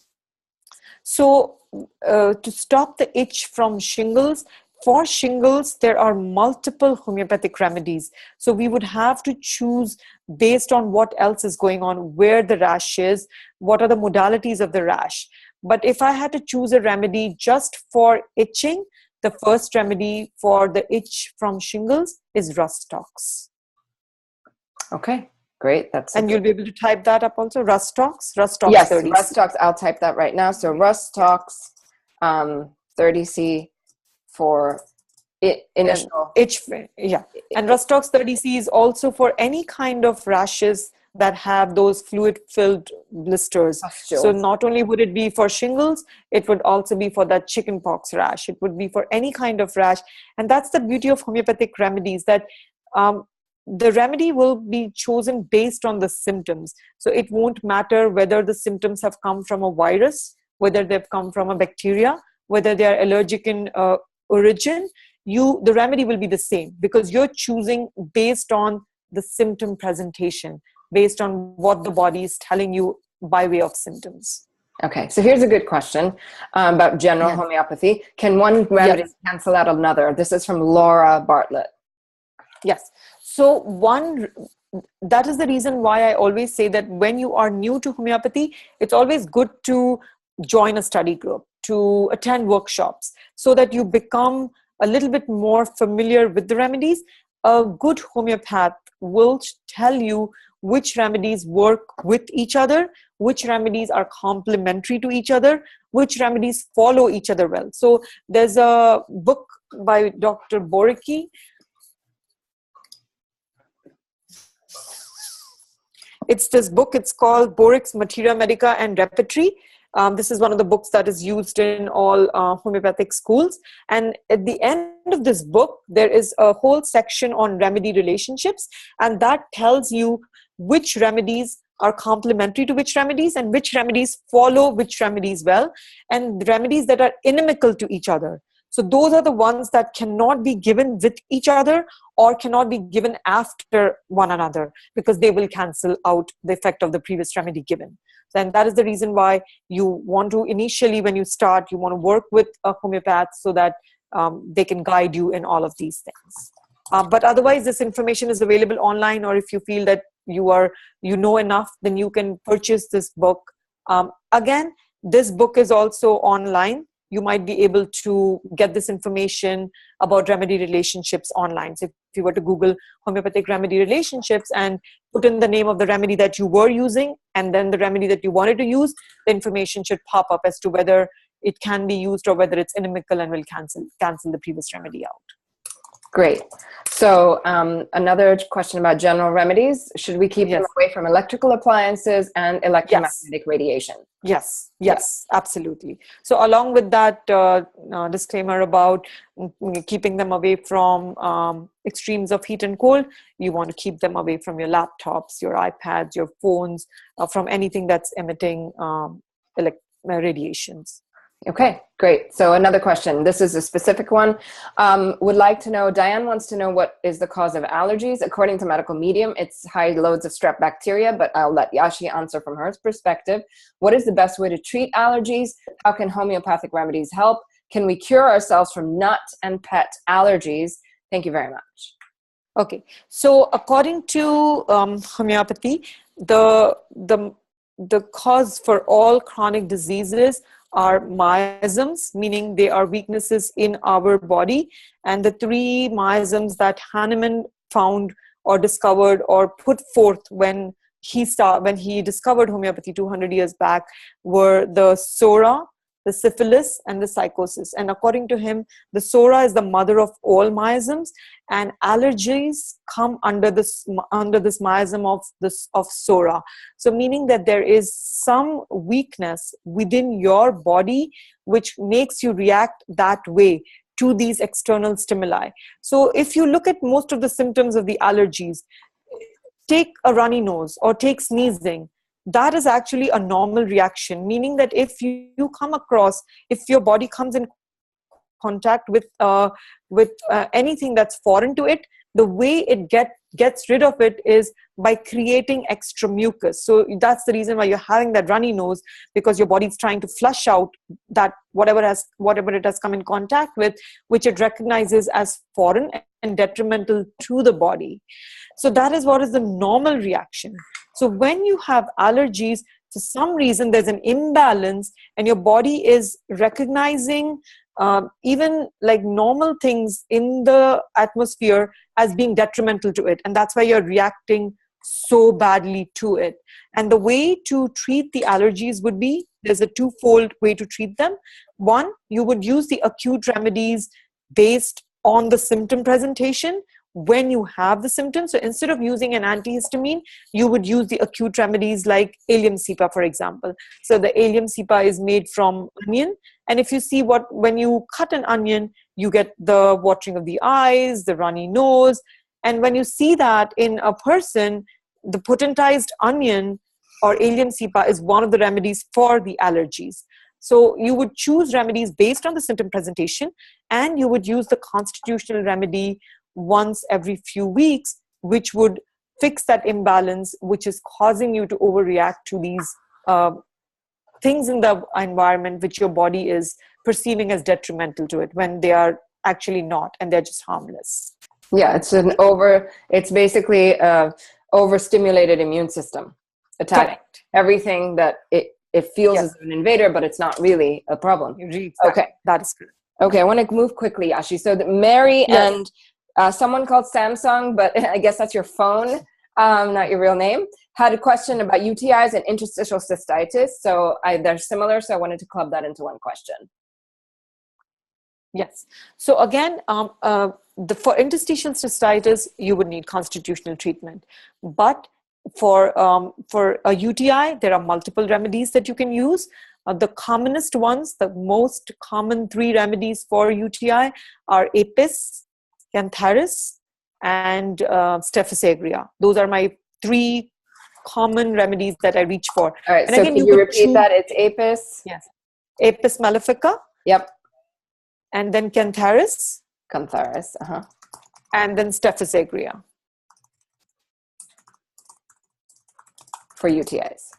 So to stop the itch from shingles, for shingles, there are multiple homeopathic remedies. So we would have to choose based on what else is going on, where the rash is, what are the modalities of the rash. But if I had to choose a remedy just for itching, the first remedy for the itch from shingles is Rust Tox. Okay, great. And you'll be able to type that up also, Rust Tox? Rust Tox yes, 30C. Rust Tox, I'll type that right now. So Rust Tox 30C for initial itch. Yeah. And Rust Tox 30C is also for any kind of rashes that have those fluid-filled blisters. pustules. So not only would it be for shingles, it would also be for that chickenpox rash. It would be for any kind of rash. And that's the beauty of homeopathic remedies, that the remedy will be chosen based on the symptoms. So it won't matter whether the symptoms have come from a virus, whether they've come from a bacteria, whether they are allergic in origin. The remedy will be the same, because you're choosing based on the symptom presentation, based on what the body is telling you by way of symptoms. Okay, so here's a good question about general homeopathy. Can one remedy cancel out another? This is from Laura Bartlett. Yes. So that is the reason why I always say that when you are new to homeopathy, it's always good to join a study group, to attend workshops, so that you become a little bit more familiar with the remedies. A good homeopath will tell you which remedies work with each other, which remedies are complementary to each other, which remedies follow each other well. So there's a book by Dr. Boricki. It's this book. It's called Borick's Materia Medica and Repertory. This is one of the books that is used in all homeopathic schools. And at the end of this book, there is a whole section on remedy relationships. And that tells you which remedies are complementary to which remedies, and which remedies follow which remedies well, and remedies that are inimical to each other. So those are the ones that cannot be given with each other or cannot be given after one another, because they will cancel out the effect of the previous remedy given. And that is the reason why you want to initially, when you start, you want to work with a homeopath so that they can guide you in all of these things. But otherwise, this information is available online, or if you feel that you know enough, then you can purchase this book. Again, this book is also online. You might be able to get this information about remedy relationships online. So if you were to Google homeopathic remedy relationships and put in the name of the remedy that you were using and then the remedy that you wanted to use, the information should pop up as to whether it can be used or whether it's inimical and will cancel the previous remedy out. Great. So another question about general remedies. Should we keep them away from electrical appliances and electromagnetic radiation? Yes, absolutely. So along with that disclaimer about keeping them away from extremes of heat and cold, you want to keep them away from your laptops, your iPads, your phones, from anything that's emitting radiations. Okay, great. So another question. This is a specific one. Would like to know, Diane wants to know what is the cause of allergies. According to medical medium, it's high loads of strep bacteria, but I'll let Yashi answer from her perspective. What is the best way to treat allergies? How can homeopathic remedies help? Can we cure ourselves from nut and pet allergies? Thank you very much. Okay, so according to homeopathy, the cause for all chronic diseases are miasms, meaning they are weaknesses in our body. And the 3 miasms that Hahnemann found or discovered or put forth when he discovered homeopathy 200 years back were the sora, the syphilis, and the psychosis. And according to him, the sora is the mother of all miasms, and allergies come under this miasm of sora. So meaning that there is some weakness within your body which makes you react that way to these external stimuli. So if you look at most of the symptoms of the allergies, take a runny nose or take sneezing, that is actually a normal reaction, meaning that if your body comes in contact with anything that's foreign to it, the way it gets rid of it is by creating extra mucus. So that's the reason why you're having that runny nose, because your body's trying to flush out that whatever it has come in contact with, which it recognizes as foreign and detrimental to the body. So that is what is the normal reaction. So when you have allergies, for some reason there's an imbalance and your body is recognizing even like normal things in the atmosphere as being detrimental to it. And that's why you're reacting so badly to it. And the way to treat the allergies would be, there's a 2-fold way to treat them. One, you would use the acute remedies based on the symptom presentation when you have the symptoms. So instead of using an antihistamine, you would use the acute remedies like allium cepa, for example. So the allium cepa is made from onion. And if you see when you cut an onion, you get the watering of the eyes, the runny nose. And when you see that in a person, the potentized onion or allium cepa is one of the remedies for the allergies. So you would choose remedies based on the symptom presentation, and you would use the constitutional remedy once every few weeks, which would fix that imbalance, which is causing you to overreact to these things in the environment which your body is perceiving as detrimental to it when they are actually not, and they're just harmless. Yeah, it's basically overstimulated immune system attack everything that it feels as an invader, but it's not really a problem. Okay, that is good. Okay, I want to move quickly, Yashi. So Mary and someone called Samsung, but I guess that's your phone, not your real name, had a question about UTIs and interstitial cystitis. So they're similar, so I wanted to club that into one question. Yes. So again, for interstitial cystitis, you would need constitutional treatment. But for a UTI, there are multiple remedies that you can use. The commonest ones, the most common 3 remedies for UTI are Apis, Cantharis, and Staphysagrina. Those are my 3 common remedies that I reach for. All right. And So again, can you you could repeat choose, that? It's Apis. yes, Apis mellifica, Yep. and then Cantharis, Cantharis. Uh-huh. and then Staphylococcus aureus. For UTIs.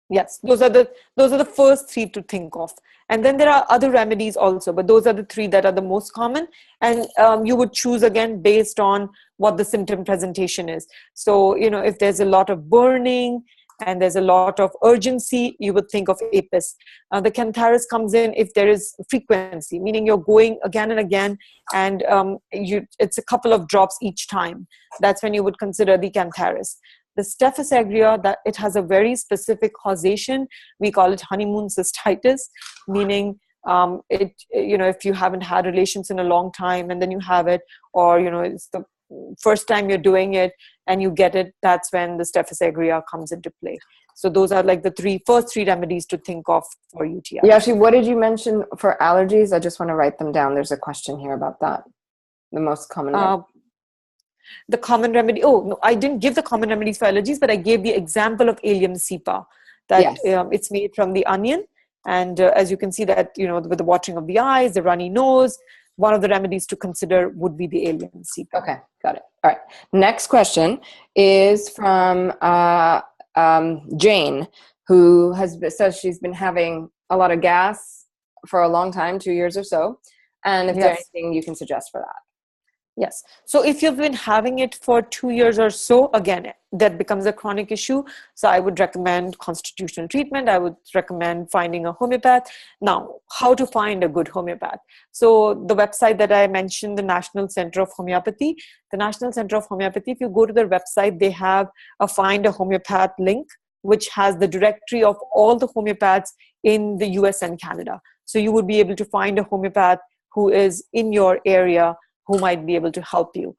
Yes, those are the first three to think of, and then there are other remedies also, but those are the three that are the most common. And you would choose again based on what the symptom presentation is. So if there's a lot of burning and there's a lot of urgency, you would think of Apis. The Cantharis comes in if there is frequency, meaning you're going again and again, and it's a couple of drops each time. That's when you would consider the Cantharis. The Staphylococcus aureus, that it has a very specific causation. We call it honeymoon cystitis, meaning if you haven't had relations in a long time and then you have it, or it's the first time you're doing it and you get it, that's when the Staphylococcus aureus comes into play. So those are like the first three remedies to think of for UTI. Yeah, actually, what did you mention for allergies? I just want to write them down. There's a question here about that. The most common. The common remedy. Oh, no, I didn't give the common remedies for allergies, but I gave the example of Allium cepa, that Yes. it's made from the onion. And as you can see that, with the watering of the eyes, the runny nose, one of the remedies to consider would be the Allium cepa. Okay, got it. All right. Next question is from Jane, who says she's been having a lot of gas for a long time, 2 years or so. And if there's anything you can suggest for that. Yes. So if you've been having it for 2 years or so, again, that becomes a chronic issue. So I would recommend constitutional treatment. I would recommend finding a homeopath. Now, how to find a good homeopath? So the website that I mentioned, the National Center of Homeopathy, if you go to their website, they have a Find a Homeopath link, which has the directory of all the homeopaths in the US and Canada. So you would be able to find a homeopath who is in your area, who might be able to help you.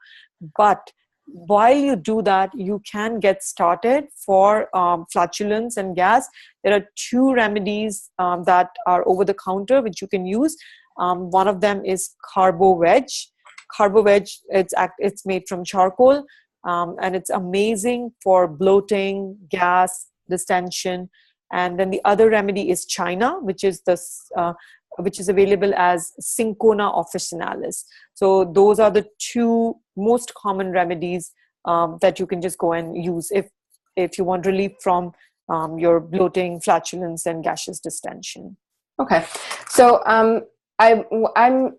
But while you do that, you can get started for flatulence and gas. There are 2 remedies that are over the counter, which you can use. One of them is Carbo Wedge. Carbo Wedge, it's made from charcoal, and it's amazing for bloating, gas, distension. And then the other remedy is China, which is available as Cinchona officinalis. So those are the 2 most common remedies that you can just go and use if you want relief from your bloating, flatulence, and gaseous distension. Okay. So I'm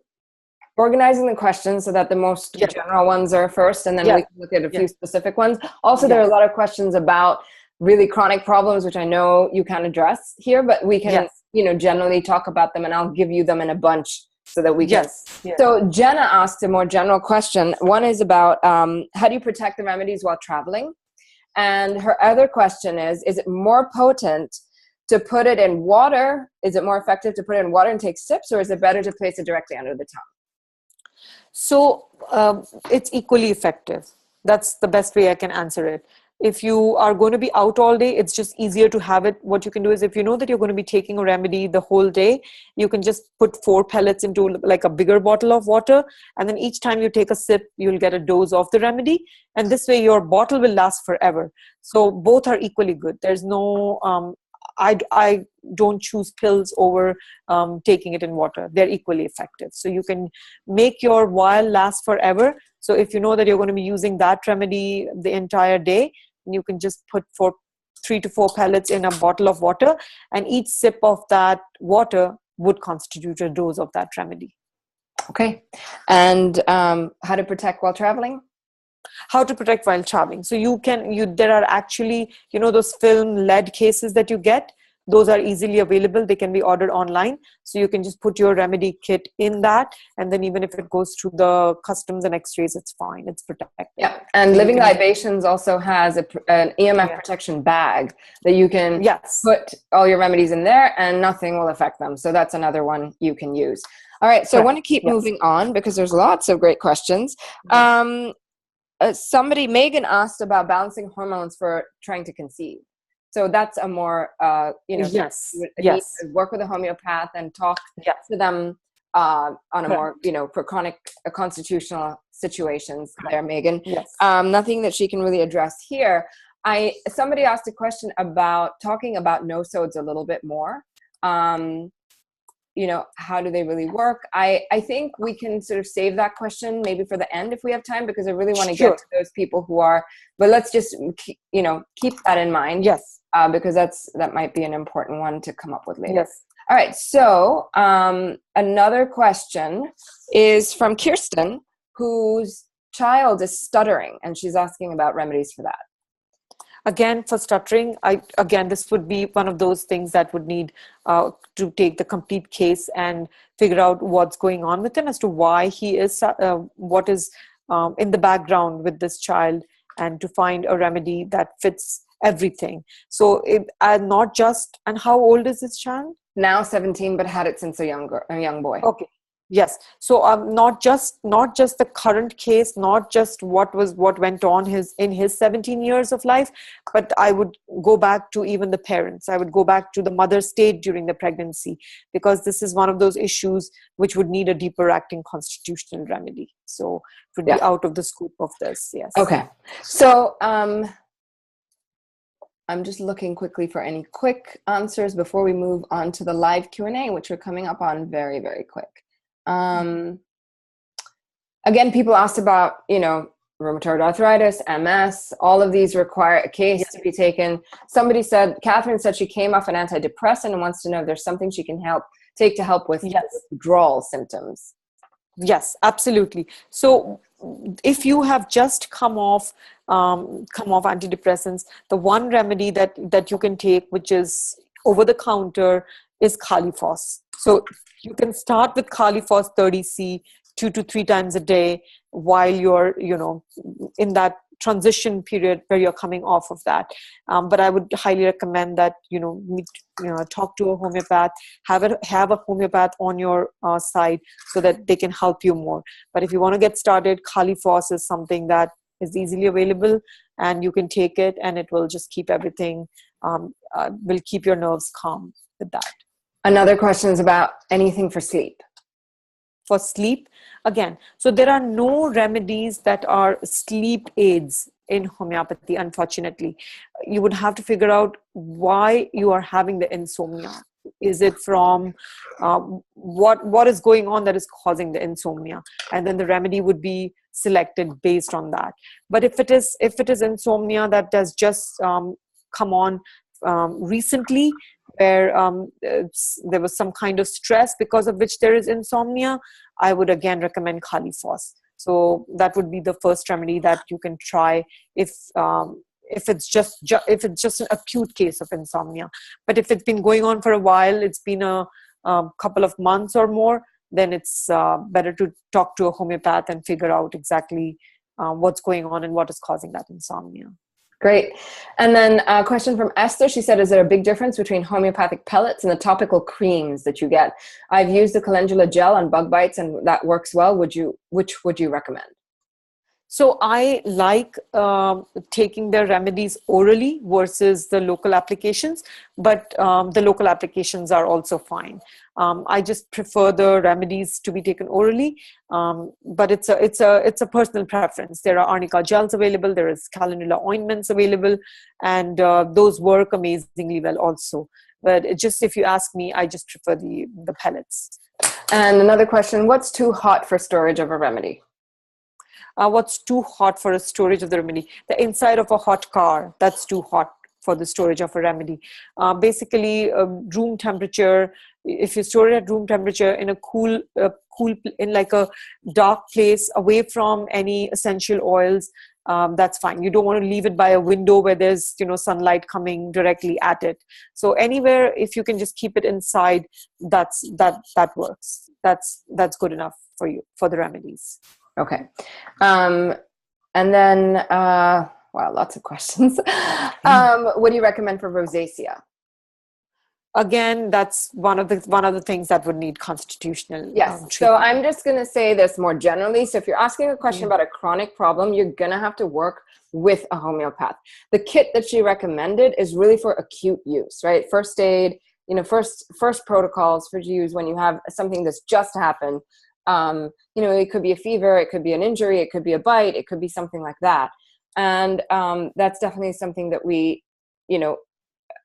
organizing the questions so that the most general ones are first, and then we can look at a few specific ones. Also, there are a lot of questions about really chronic problems, which I know you can address here, but we can, generally talk about them, and I'll give you them in a bunch so that we can. So Jenna asked a more general question. One is about how do you protect the remedies while traveling? And her other question is it more potent to put it in water? Is it more effective to put it in water and take sips, or is it better to place it directly under the tongue? So it's equally effective. That's the best way I can answer it. If you are going to be out all day, it's just easier to have it. What you can do is, if you know that you're going to be taking a remedy the whole day, you can just put 4 pellets into like a bigger bottle of water. And then each time you take a sip, you'll get a dose of the remedy. And this way your bottle will last forever. So both are equally good. There's no, I don't choose pills over taking it in water. They're equally effective. So you can make your vial last forever. So if you know that you're going to be using that remedy the entire day, you can just put 3 to 4 pellets in a bottle of water, and each sip of that water would constitute a dose of that remedy. Okay. And how to protect while traveling? How to protect while traveling. So there are actually, those film lead cases that you get. Those are easily available. They can be ordered online. So you can just put your remedy kit in that. And then even if it goes through the customs and x-rays, it's fine. It's protected. Yeah. And Living Libations also has an EMF protection bag that you can put all your remedies in there and nothing will affect them. So that's another one you can use. All right. So I want to keep moving on because there's lots of great questions. Megan asked about balancing hormones for trying to conceive. So that's a more, need to work with a homeopath and talk to them on a more, for chronic constitutional situations there, Megan. Nothing that she can really address here. Somebody asked a question about talking about no-sodes a little bit more. How do they really work? I think we can sort of save that question maybe for the end if we have time, because I really want to get to those people who are, but let's just, keep that in mind. Yes. Because that might be an important one to come up with later. Yes. All right. So another question is from Kirsten, whose child is stuttering, and she's asking about remedies for that. Again, for stuttering, this would be one of those things that would need to take the complete case and figure out what's going on with him as to why he is, what is in the background with this child, and to find a remedy that fits everything. So not just, and how old is this child? Now 17, but had it since a young boy. Okay. Yes. So not just the current case, not just what went on in his 17 years of life, but I would go back to even the parents. I would go back to the mother's state during the pregnancy, because this is one of those issues which would need a deeper acting constitutional remedy. So it would be out of the scope of this. Yes. Okay. So I'm just looking quickly for any quick answers before we move on to the live Q&A, which we're coming up on very, very quick. Again, people asked about, rheumatoid arthritis, MS, all of these require a case to be taken. Catherine said she came off an antidepressant and wants to know if there's something she can take to help with withdrawal symptoms. Yes, absolutely. So if you have just come off antidepressants, the one remedy that you can take, which is over the counter, is Khalifos. So you can start with Khalifos 30C 2 to 3 times a day while you're, in that transition period where you're coming off of that. But I would highly recommend that, talk to a homeopath, have a homeopath on your side so that they can help you more. But if you want to get started, Khalifos is something that is easily available, and you can take it, and it will just keep everything, will keep your nerves calm with that. Another question is about anything for sleep. For sleep, again, so there are no remedies that are sleep aids in homeopathy, unfortunately. You would have to figure out why you are having the insomnia. Is it from what is going on that is causing the insomnia? And then the remedy would be selected based on that. But if it is insomnia that has just come on recently, where there was some kind of stress because of which there is insomnia, I would again recommend Khalifos. So that would be the first remedy that you can try if it's just an acute case of insomnia. But if it's been going on for a while, it's been a couple of months or more, then it's better to talk to a homeopath and figure out exactly what's going on and what is causing that insomnia. Great. And then a question from Esther. She said, is there a big difference between homeopathic pellets and the topical creams that you get? I've used the calendula gel on bug bites and that works well. Which would you recommend? So I like taking the remedies orally versus the local applications, but the local applications are also fine. I just prefer the remedies to be taken orally, but it's a personal preference. There are arnica gels available, there is calendula ointments available, and those work amazingly well also. But if you ask me, I just prefer the pellets. And another question: what's too hot for storage of a remedy? What's too hot for a storage of the remedy? The inside of a hot car, that's too hot for the storage of a remedy. Basically, room temperature, if you store it at room temperature in a cool, in like a dark place away from any essential oils, that's fine. You don't want to leave it by a window where there's, sunlight coming directly at it. So anywhere, if you can just keep it inside, that works. That's good enough for you, for the remedies. Okay. And then, wow, lots of questions. What do you recommend for rosacea? Again, that's one of the things that would need constitutional treatment. So I'm just going to say this more generally. So if you're asking a question about a chronic problem, you're going to have to work with a homeopath. The kit that she recommended is really for acute use, right? First aid, first protocols for use when you have something that's just happened. It could be a fever, it could be an injury, it could be a bite, it could be something like that. And that's definitely something that we,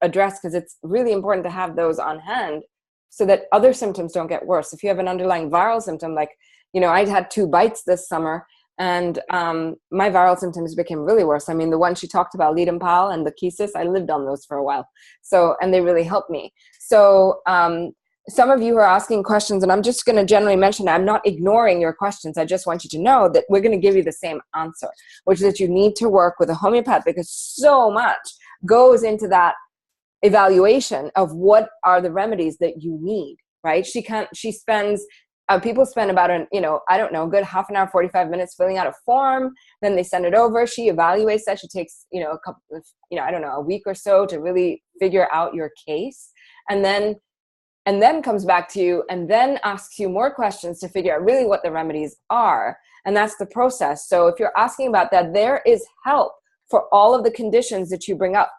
address, because it's really important to have those on hand so that other symptoms don't get worse. If you have an underlying viral symptom, like, I'd had 2 bites this summer, and my viral symptoms became really worse. I mean, the one she talked about, Leadenpal and the Lachesis, I lived on those for a while. So, and they really helped me. So some of you are asking questions, and I'm just going to generally mention that I'm not ignoring your questions. I just want you to know that we're going to give you the same answer, which is that you need to work with a homeopath, because so much goes into that evaluation of what are the remedies that you need, right? She spends, people spend about I don't know, a good half an hour, 45 minutes filling out a form. Then they send it over. She evaluates that. She takes, a couple of, I don't know, a week or so to really figure out your case. And then comes back to you and then asks you more questions to figure out really what the remedies are. And that's the process. So if you're asking about that, there is help for all of the conditions that you bring up.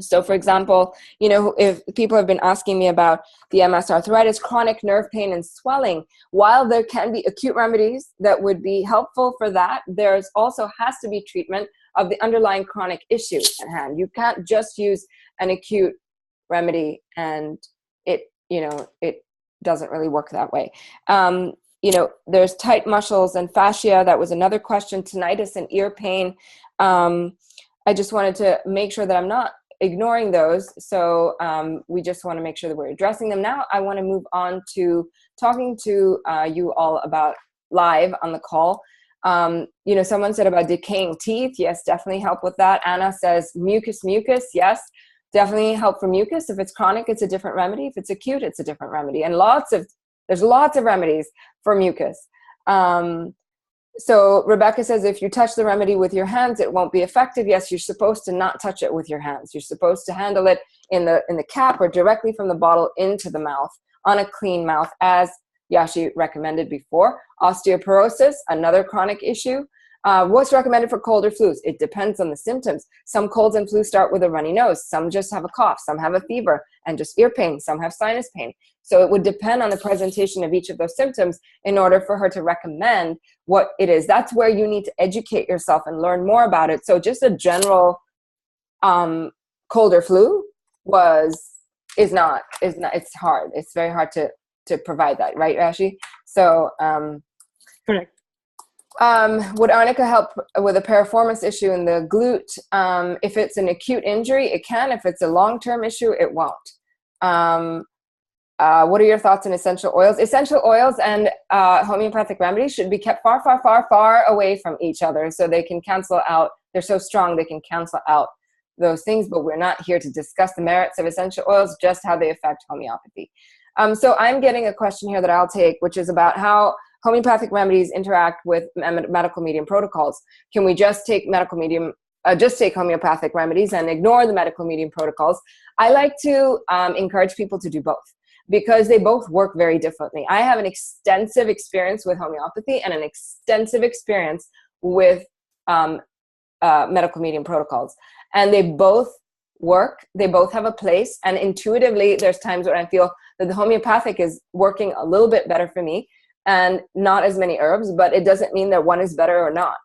So for example, if people have been asking me about the MS, arthritis, chronic nerve pain, and swelling, while there can be acute remedies that would be helpful for that, there's also has to be treatment of the underlying chronic issue at hand. You can't just use an acute remedy and it doesn't really work that way. There's tight muscles and fascia. That was another question. Tinnitus and ear pain. I just wanted to make sure that I'm not ignoring those. So we just want to make sure that we're addressing them. Now I want to move on to talking to you all about live on the call. Someone said about decaying teeth. Yes, definitely help with that. Anna says mucus. Yes, definitely help for mucus. If it's chronic, it's a different remedy. If it's acute, it's a different remedy. And there's lots of remedies for mucus. So Rebecca says, if you touch the remedy with your hands, it won't be effective. Yes, you're supposed to not touch it with your hands. You're supposed to handle it in the cap or directly from the bottle into the mouth on a clean mouth, as Yashi recommended before. Osteoporosis, another chronic issue. What's recommended for cold or flus? It depends on the symptoms. Some colds and flus start with a runny nose. Some just have a cough. Some have a fever and just ear pain. Some have sinus pain. So it would depend on the presentation of each of those symptoms in order for her to recommend what it is. That's where you need to educate yourself and learn more about it. So just a general cold or flu is not, it's hard. It's very hard to provide that, right, Rashi? So correct. Would arnica help with a piriformis issue in the glute? If it's an acute injury, it can. If it's a long-term issue, it won't. What are your thoughts on essential oils? Essential oils and homeopathic remedies should be kept far, far, far, far away from each other so they can cancel out. They're so strong they can cancel out those things, but we're not here to discuss the merits of essential oils, just how they affect homeopathy. So I'm getting a question here that I'll take, which is about how homeopathic remedies interact with medical medium protocols. Can we just take take homeopathic remedies and ignore the medical medium protocols? I like to encourage people to do both, because they both work very differently. I have an extensive experience with homeopathy and an extensive experience with medical medium protocols. And they both work, they both have a place, and intuitively there's times where I feel that the homeopathic is working a little bit better for me and not as many herbs, but it doesn't mean that one is better or not.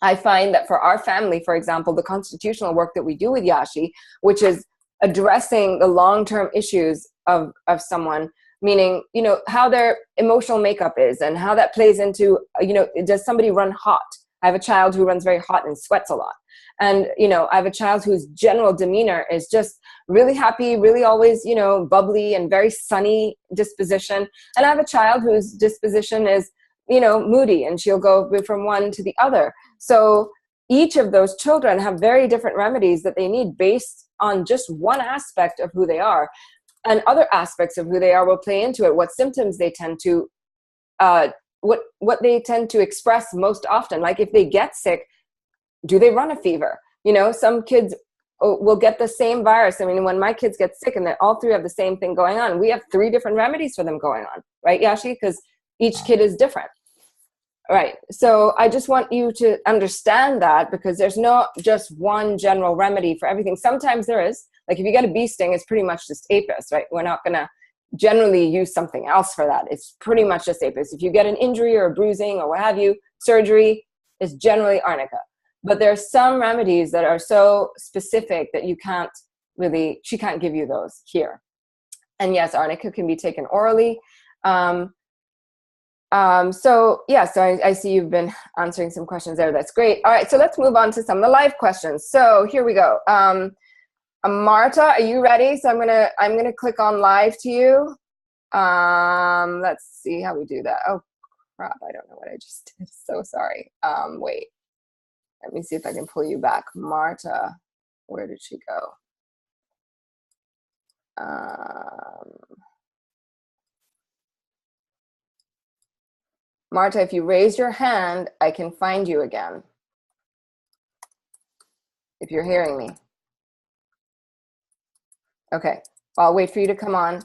I find that for our family, for example, the constitutional work that we do with Yashi, which is addressing the long-term issues of someone, meaning, how their emotional makeup is and how that plays into, does somebody run hot? I have a child who runs very hot and sweats a lot. And, I have a child whose general demeanor is just really happy, really always, bubbly and very sunny disposition. And I have a child whose disposition is, moody, and she'll go from one to the other. So each of those children have very different remedies that they need based on just one aspect of who they are. And other aspects of who they are will play into it, what symptoms they tend to, what they tend to express most often. Like if they get sick, do they run a fever? Some kids will get the same virus. I mean, when my kids get sick and they all three have the same thing going on, we have 3 different remedies for them going on, right, Yashi? Because each kid is different. Right. So I just want you to understand that, because there's not just one general remedy for everything. Sometimes there is. Like if you get a bee sting, it's pretty much just apis, right? We're not going to generally use something else for that. It's pretty much just apis. If you get an injury or a bruising or what have you, surgery is generally arnica. But there are some remedies that are so specific that she can't give you those here. And yes, arnica can be taken orally. So I see you've been answering some questions there. That's great. All right, so let's move on to some of the live questions. So here we go. Marta, are you ready? So I'm gonna click on live to you. Let's see how we do that. Oh crap, I don't know what I just did. So sorry. Wait, let me see if I can pull you back. Marta, where did she go? Marta, if you raise your hand, I can find you again. If you're hearing me. Okay, I'll wait for you to come on.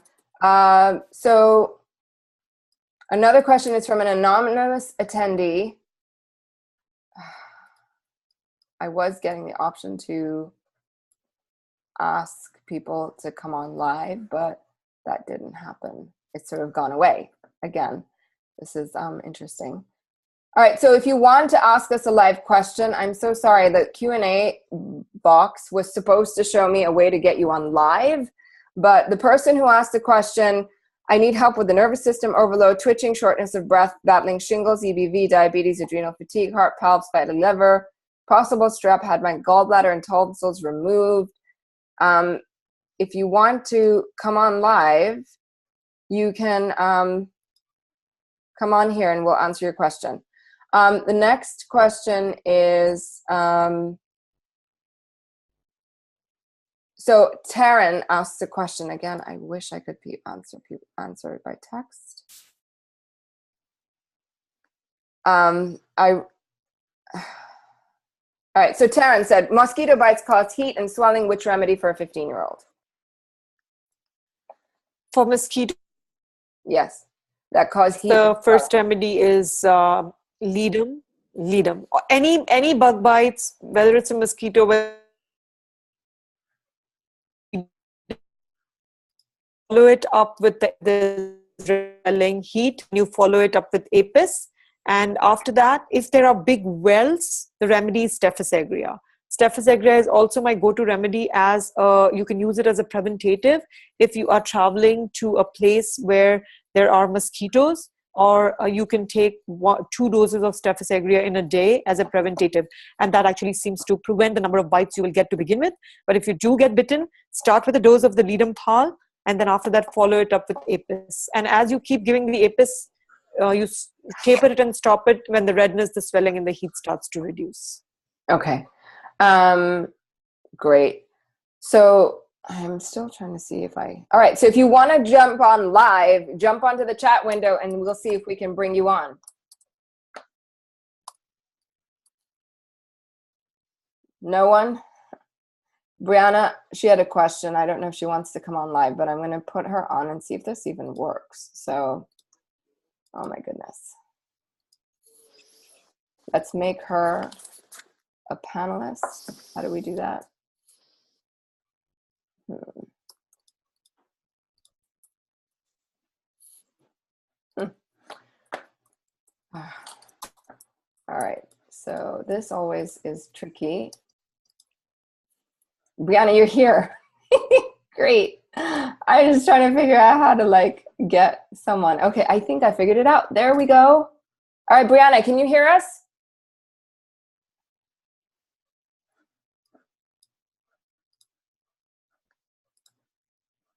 So another question is from an anonymous attendee. I was getting the option to ask people to come on live, but that didn't happen. It's sort of gone away again. This is interesting. All right, so if you want to ask us a live question, I'm so sorry, the Q&A box was supposed to show me a way to get you on live, but the person who asked the question, I need help with the nervous system overload, twitching, shortness of breath, battling shingles, EBV, diabetes, adrenal fatigue, heart, palps, fatty liver, possible strep, had my gallbladder and tonsils removed. If you want to come on live, you can come on here and we'll answer your question. The next question is, so Taryn asked a question again. I wish I could answer it by text. All right, so Taryn said, mosquito bites cause heat and swelling. Which remedy for a 15-year-old? For mosquito? Yes, that cause heat. The first remedy is ledum. Any bug bites, whether it's a mosquito, follow it up with the repelling heat. You follow it up with apis. And after that, if there are big wells, the remedy is Staph aureus. Staph aureus is also my go-to remedy as you can use it as a preventative if you are traveling to a place where there are mosquitoes, or you can take 2 doses of Staph aureus in a day as a preventative. And that actually seems to prevent the number of bites you will get to begin with. But if you do get bitten, start with a dose of the ledum thal, and then after that, follow it up with apis. And as you keep giving the apis, you taper it and stop it when the redness, the swelling, and the heat starts to reduce. Okay. Great. So I'm still trying to see if all right. So if you want to jump on live, jump onto the chat window and we'll see if we can bring you on. No one? Brianna, she had a question. I don't know if she wants to come on live, but I'm going to put her on and see if this even works. So, oh my goodness. Let's make her a panelist. How do we do that? All right, so this always is tricky. Brianna, you're here. Great. I'm just trying to figure out how to get someone. Okay, I think I figured it out. There we go. All right, Brianna, can you hear us?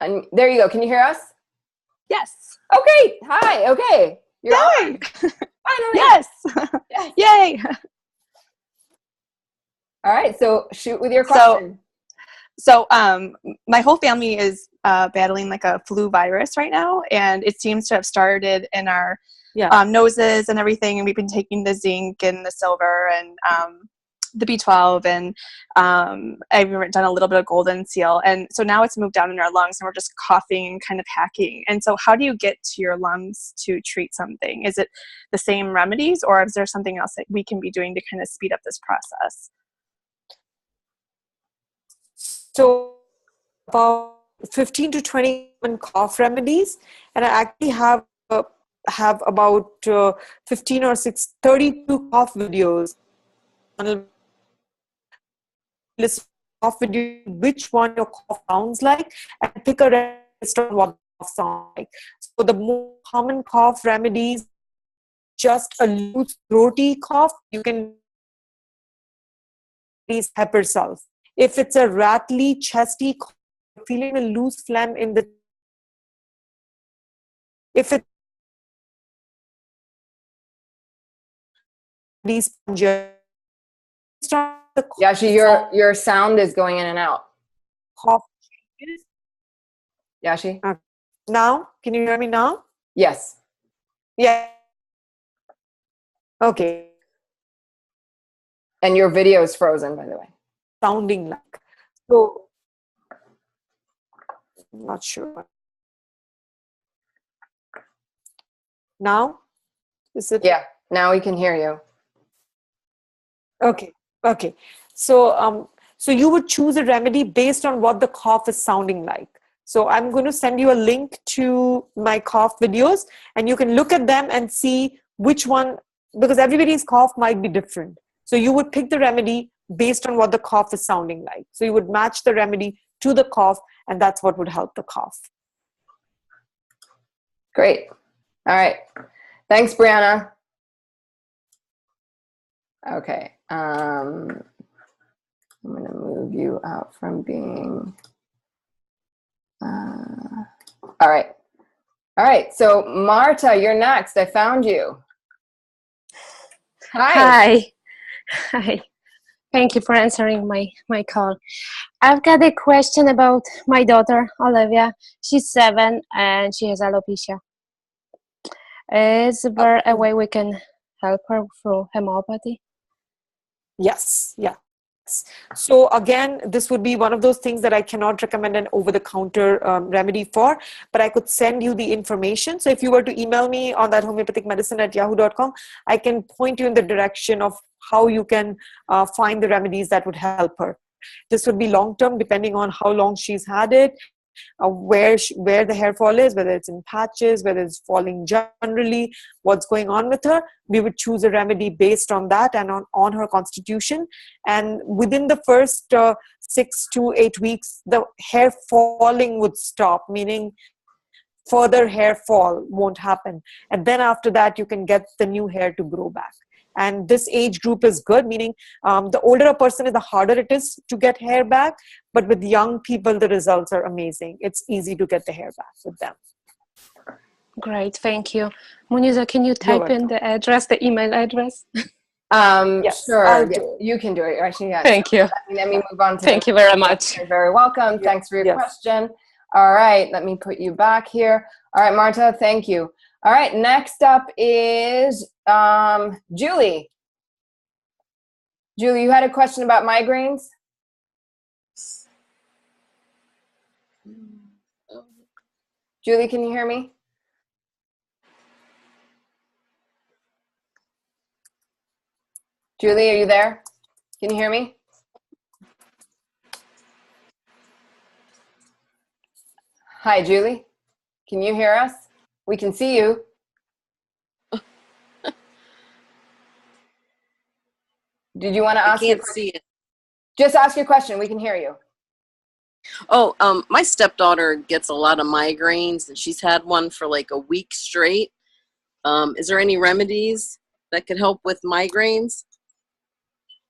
And there you go. Can you hear us? Yes. Okay. Hi. Okay. You're Yay! on. Finally. Yes. Yay! All right. So shoot with your question. So my whole family is battling like a flu virus right now, and it seems to have started in our noses and everything. And we've been taking the zinc and the silver and the B12, and I've done a little bit of golden seal, and so now it's moved down in our lungs and we're just coughing and kind of hacking. And so how do you get to your lungs to treat something? Is it the same remedies, or is there something else that we can be doing to kind of speed up this process? So about 15 to 20 cough remedies, and I actually have about 15 or 32 cough videos listen off video, which one your cough sounds like, and pick a remedy based on what the cough sounds like. So the more common cough remedies, just a loose throaty cough, you can use pepper salve. If it's a rattly, chesty cough, feeling a loose phlegm in the, if it's these Yashi, your sound is going in and out. Cough changes. Yashi? Now, can you hear me now? Yes. Yeah. Okay. And your video is frozen, by the way. Sounding like. So, I'm not sure. Now? Is it? Yeah, now we can hear you. Okay. Okay. So, so you would choose a remedy based on what the cough is sounding like. So I'm going to send you a link to my cough videos, and you can look at them and see which one, because everybody's cough might be different. So you would pick the remedy based on what the cough is sounding like. So you would match the remedy to the cough, and that's what would help the cough. Great. All right. Thanks, Brianna. Okay. I'm going to move you out from being... all right. All right. So, Marta, you're next. I found you. Hi. Hi. Thank you for answering my call. I've got a question about my daughter, Olivia. She's 7 and she has alopecia. Is there a way we can help her through homeopathy? Yes. Yeah. So again, this would be one of those things that I cannot recommend an over-the-counter remedy for, but I could send you the information. So if you were to email me on that homeopathicmedicine@yahoo.com, I can point you in the direction of how you can find the remedies that would help her. This would be long-term, depending on how long she's had it, where the hair fall is, whether it's in patches, whether it's falling generally, what's going on with her. We would choose a remedy based on that and on her constitution. And within the first 6 to 8 weeks, the hair falling would stop, meaning further hair fall won't happen. And then after that, you can get the new hair to grow back. And this age group is good, meaning the older a person is, the harder it is to get hair back. But with young people, the results are amazing. It's easy to get the hair back with them. Great, thank you. Muneeza, can you type in the address, the email address? Yes, sure. You can do it. Actually, yes. Thank you. Let me move on to Thank you very much. You're very welcome. Yeah. Thanks for your question. All right, let me put you back here. All right, Marta, thank you. All right, next up is Julie. Julie, you had a question about migraines? Julie, can you hear me? Julie, are you there? Can you hear me? Hi, Julie. Can you hear us? We can see you. Did you want to ask? I can't see it. Just ask your question. We can hear you. Oh, my stepdaughter gets a lot of migraines, and she's had one for like a week straight. Is there any remedies that could help with migraines?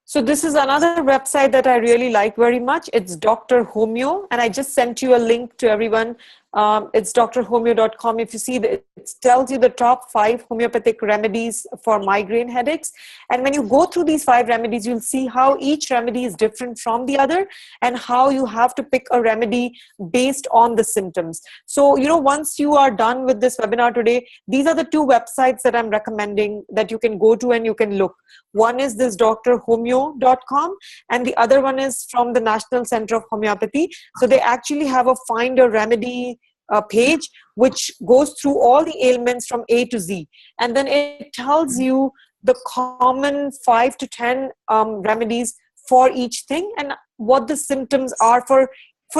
So this is another website that I really like very much. It's Dr. Homeo, and I just sent you a link to everyone. It's drhomeo.com. If you see, it tells you the top 5 homeopathic remedies for migraine headaches. And when you go through these 5 remedies, you'll see how each remedy is different from the other and how you have to pick a remedy based on the symptoms. So, once you are done with this webinar today, these are the 2 websites that I'm recommending that you can go to and you can look. One is this drhomeo.com, and the other one is from the National Center of Homeopathy. So they actually have a find a remedy page which goes through all the ailments from A to Z, and then it tells you the common 5 to 10 remedies for each thing and what the symptoms are for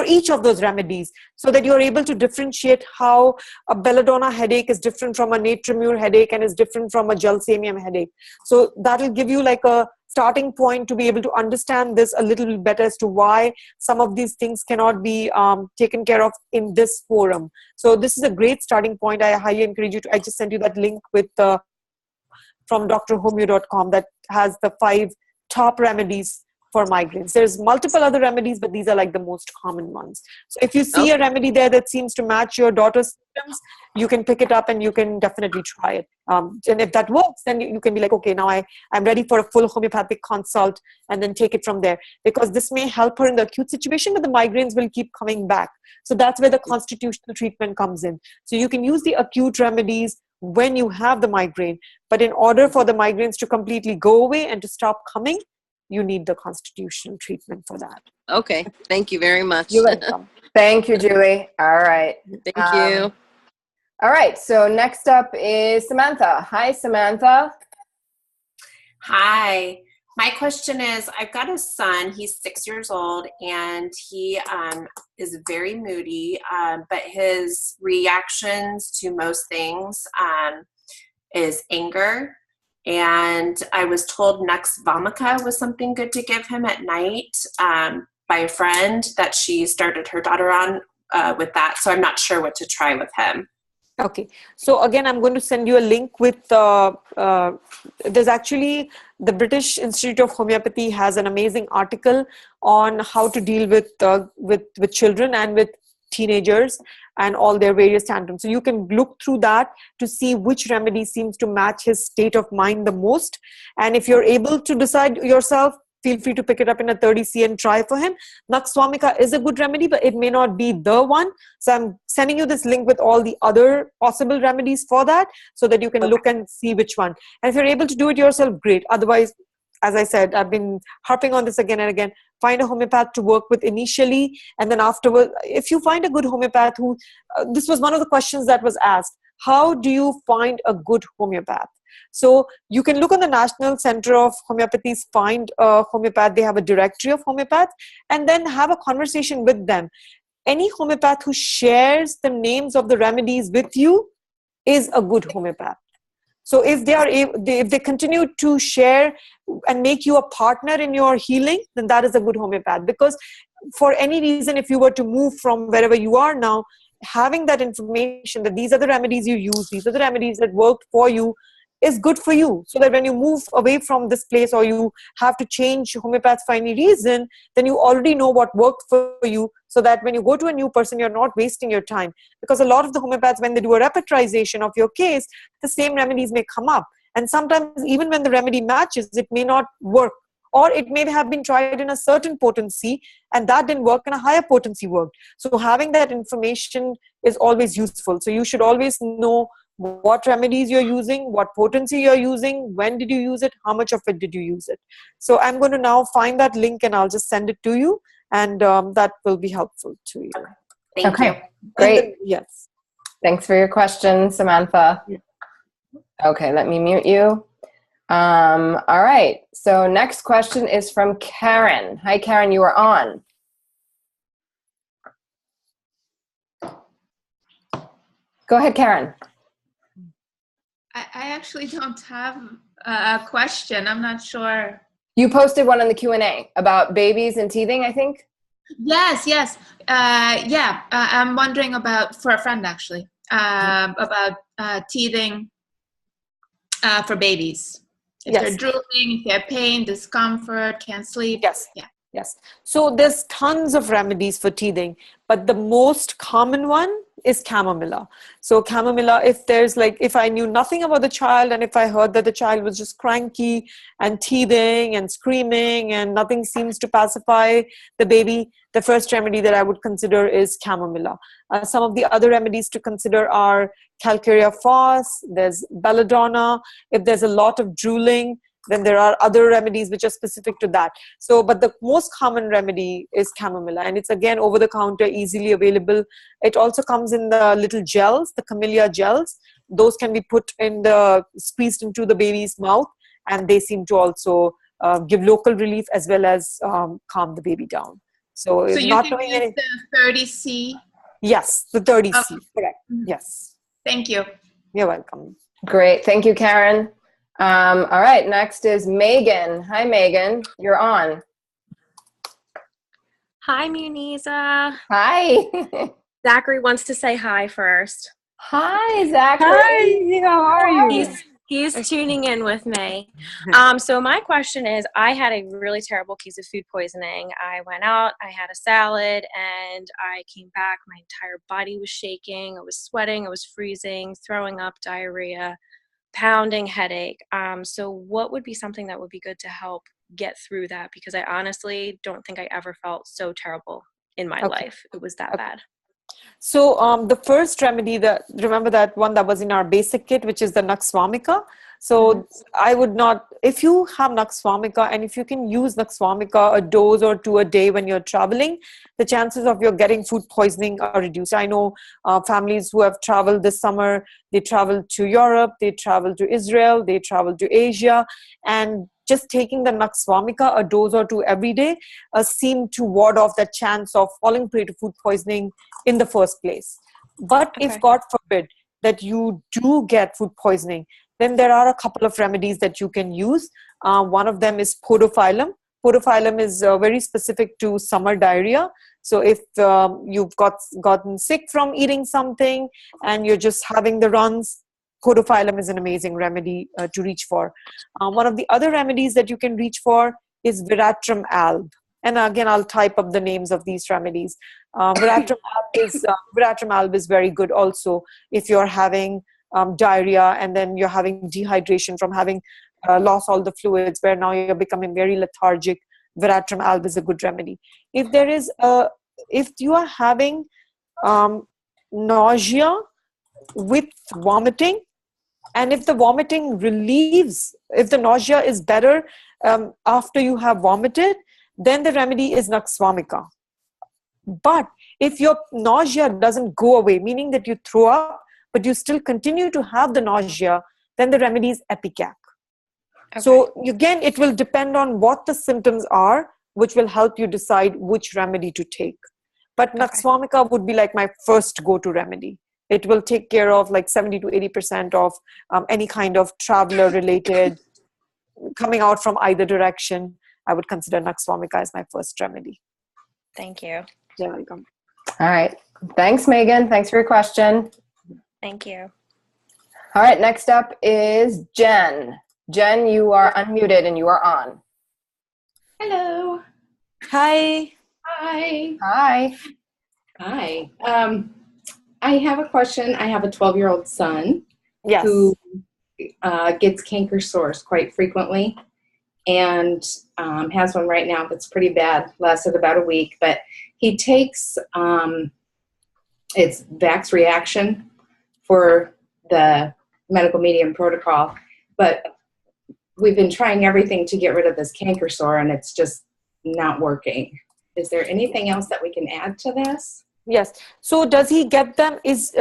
each of those remedies, so that you're able to differentiate how a belladonna headache is different from a natrimur headache and is different from a gelsemium headache. So that will give you like a starting point to be able to understand this a little bit better as to why some of these things cannot be taken care of in this forum. So this is a great starting point. I highly encourage you to, I just sent you that link with from drhomeo.com that has the 5 top remedies for migraines. There's multiple other remedies, but these are like the most common ones. So if you see a remedy there that seems to match your daughter's symptoms, you can pick it up and you can definitely try it. And if that works, then you can be like, okay, now I'm ready for a full homeopathic consult, and then take it from there. Because this may help her in the acute situation, but the migraines will keep coming back. So that's where the constitutional treatment comes in. So you can use the acute remedies when you have the migraine, but in order for the migraines to completely go away and to stop coming, you need the constitutional treatment for that. Okay. Thank you very much. You're welcome. Thank you, Julie. All right. Thank you. All right. So next up is Samantha. Hi, Samantha. Hi. My question is, I've got a son, he's 6 years old, and he is very moody, but his reactions to most things is anger. And I was told Nux Vomica was something good to give him at night by a friend that she started her daughter on with that. So I'm not sure what to try with him. Okay. So again, I'm going to send you a link with, there's actually, the British Institute of Homeopathy has an amazing article on how to deal with children and with teenagers and all their various tantrums. So you can look through that to see which remedy seems to match his state of mind the most. And if you're able to decide yourself, feel free to pick it up in a 30C and try for him. Nux Vomica is a good remedy, but it may not be the one. So I'm sending you this link with all the other possible remedies for that, so that you can look and see which one. And if you're able to do it yourself, great. Otherwise, as I said, I've been harping on this again and again, find a homeopath to work with initially. And then afterwards, if you find a good homeopath who, this was one of the questions that was asked, how do you find a good homeopath? So you can look on the National Center of Homeopathy's Find a Homeopath. They have a directory of homeopaths, and then have a conversation with them. Any homeopath who shares the names of the remedies with you is a good homeopath. So if they are if they continue to share and make you a partner in your healing, then that is a good homeopath. Because for any reason, if you were to move from wherever you are now, having that information that these are the remedies you use, these are the remedies that worked for you, is good for you. So that when you move away from this place, or you have to change homeopaths for any reason, then you already know what worked for you, so that when you go to a new person, you're not wasting your time. Because a lot of the homeopaths, when they do a repertorization of your case, the same remedies may come up. And sometimes even when the remedy matches, it may not work. Or it may have been tried in a certain potency and that didn't work and a higher potency worked. So having that information is always useful. So you should always know what remedies you're using, what potency you're using, when did you use it, how much of it did you use it. So I'm going to now find that link and I'll just send it to you, and that will be helpful to you. Thank you. Great. Then, yes. Thanks for your question, Samantha. Yeah. Okay, let me mute you. All right. So next question is from Karen. Hi, Karen, you are on. Go ahead, Karen. I actually don't have a question. I'm not sure. You posted one on the Q&A about babies and teething, I think? Yes. I'm wondering about, for a friend actually, about teething for babies. If they're drooling, if they have pain, discomfort, can't sleep. Yes. Yeah. Yes. So there's tons of remedies for teething, but the most common one is chamomilla. So chamomilla, if I knew nothing about the child, and if I heard that the child was just cranky and teething and screaming and nothing seems to pacify the baby, the first remedy that I would consider is chamomilla. Some of the other remedies to consider are calcarea phos, there's belladonna. If there's a lot of drooling, then there are other remedies which are specific to that. So, but the most common remedy is chamomilla, and it's again over the counter, easily available. It also comes in the little gels, the camellia gels. Those can be put squeezed into the baby's mouth, and they seem to also give local relief as well as calm the baby down. So you not can knowing use the 30C? Yes, the 30C, Okay. correct. Yes. Thank you. You're welcome. Great. Thank you, Karen. All right, next is Megan. Hi, Megan. You're on. Hi, Muneeza. Hi. Zachary wants to say hi first. Hi, Zachary. Hi, how are you? He's tuning in with me. So my question is, I had a really terrible case of food poisoning. I went out, I had a salad, and I came back. My entire body was shaking. I was sweating. I was freezing, throwing up, diarrhea, pounding headache. So what would be something that would be good to help get through that? Because I honestly don't think I ever felt so terrible in my life. It was that bad. So the first remedy, remember that one that was in our basic kit, which is the Nux vomica. So I would not, if you have Nux vomica and if you can use Nux vomica a dose or two a day when you're traveling, the chances of you getting food poisoning are reduced. I know families who have traveled this summer, they traveled to Europe, they traveled to Israel, they traveled to Asia, and just taking the Nux vomica a dose or two every day seemed to ward off that chance of falling prey to food poisoning in the first place. But if God forbid that you do get food poisoning, then there are a couple of remedies that you can use. One of them is podophyllum. Podophyllum is very specific to summer diarrhea. So if you've gotten sick from eating something and you're just having the runs, podophyllum is an amazing remedy to reach for. One of the other remedies that you can reach for is Veratrum alb. And again, I'll type up the names of these remedies. Veratrum alb is very good also if you're having diarrhea and then you're having dehydration from having lost all the fluids, where now you're becoming very lethargic. Veratrum alb is a good remedy. If you are having nausea with vomiting, and if the vomiting relieves, if the nausea is better after you have vomited, then the remedy is Nux vomica. But if your nausea doesn't go away, meaning that you throw up, but you still continue to have the nausea, then the remedy is Epicac. So again, it will depend on what the symptoms are, which will help you decide which remedy to take. But Nux vomica would be like my first go-to remedy. It will take care of like 70 to 80% of any kind of traveler-related coming out from either direction. I would consider Nux vomica as my first remedy. Thank you. You're welcome. All right. Thanks, Megan. Thanks for your question. Thank you. All right. Next up is Jen. Jen, you are unmuted and you are on. Hello. Hi. Hi. Hi. Hi. I have a question. I have a 12-year-old son who gets canker sores quite frequently and has one right now that's pretty bad, lasted about a week, but he takes it's Vax reaction for the medical medium protocol, but we've been trying everything to get rid of this canker sore and it's just not working. Is there anything else that we can add to this? Yes. So does he get them? Is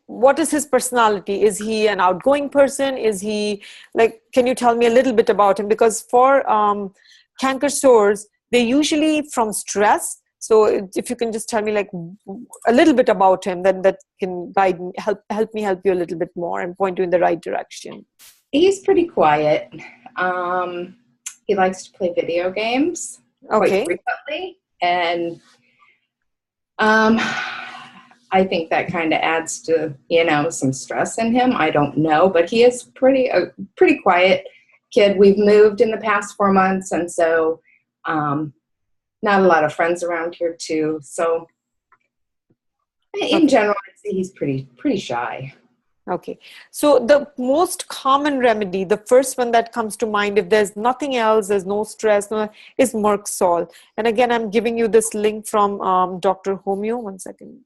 what is his personality? Is he an outgoing person? Is he can you tell me a little bit about him? Because for canker sores, they're usually from stress. So if you can just tell me a little bit about him, then that can guide me, help me help you a little bit more and point you in the right direction. He's pretty quiet. He likes to play video games quite frequently, and I think that kind of adds to some stress in him. I don't know, but he is a pretty quiet kid. We've moved in the past 4 months, and so not a lot of friends around here too. So in general, I'd say he's pretty shy. Okay. So the most common remedy, the first one that comes to mind, if there's nothing else, there's no stress, is Merck Sol. And again, I'm giving you this link from Dr. Homeo. 1 second.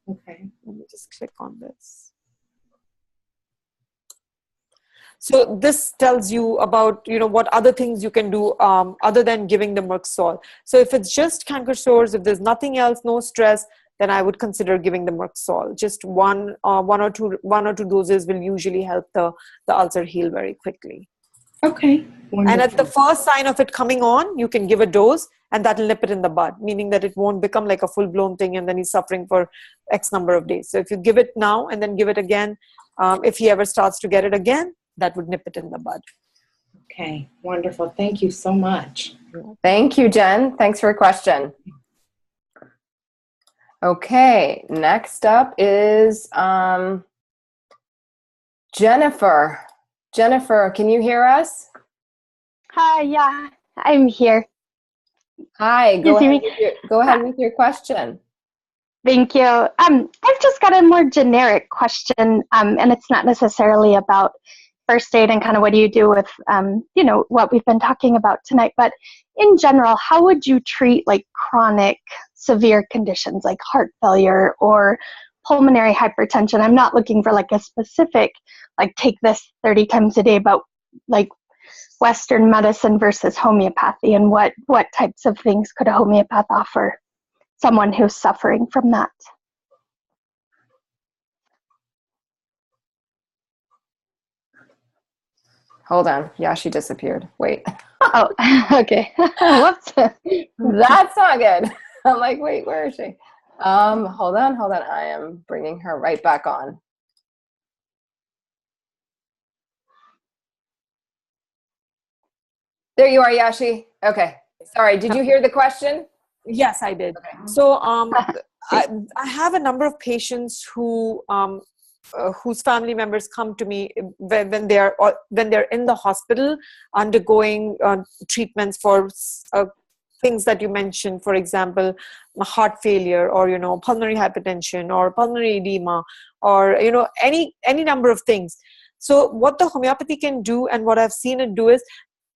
Okay. Let me just click on this. So this tells you about, what other things you can do other than giving the Merck Sol. So if it's just canker sores, if there's nothing else, no stress, then I would consider giving the Merck Sol. Just one or two doses will usually help the ulcer heal very quickly. Okay. Wonderful. And at the first sign of it coming on, you can give a dose and that'll nip it in the bud, meaning that it won't become like a full-blown thing and then he's suffering for X number of days. So if you give it now and then give it again, if he ever starts to get it again, that would nip it in the bud. Okay, wonderful. Thank you so much. Thank you, Jen. Thanks for your question. Okay, next up is Jennifer. Jennifer, can you hear us? Hi, yeah, I'm here. Hi, You see me? Go ahead with your question. Thank you. I've just got a more generic question, and it's not necessarily about first aid and kind of what do you do with, you know, what we've been talking about tonight. But in general, how would you treat like chronic severe conditions like heart failure or pulmonary hypertension? I'm not looking for like a specific, like take this 30 times a day, but like Western medicine versus homeopathy, and what types of things could a homeopath offer someone who's suffering from that? Hold on. Yeah, she disappeared. Wait. Oh, okay. Whoops. That's not good. I'm like, wait, where is she? Hold on. I am bringing her right back on. There you are, Yashi. Okay. Sorry, did you hear the question? Yes, I did. Okay. So I have a number of patients who whose family members come to me when they're in the hospital undergoing treatments for things that you mentioned, for example, heart failure, or pulmonary hypertension, or pulmonary edema, or any number of things. So what the homeopathy can do, and what I've seen it do, is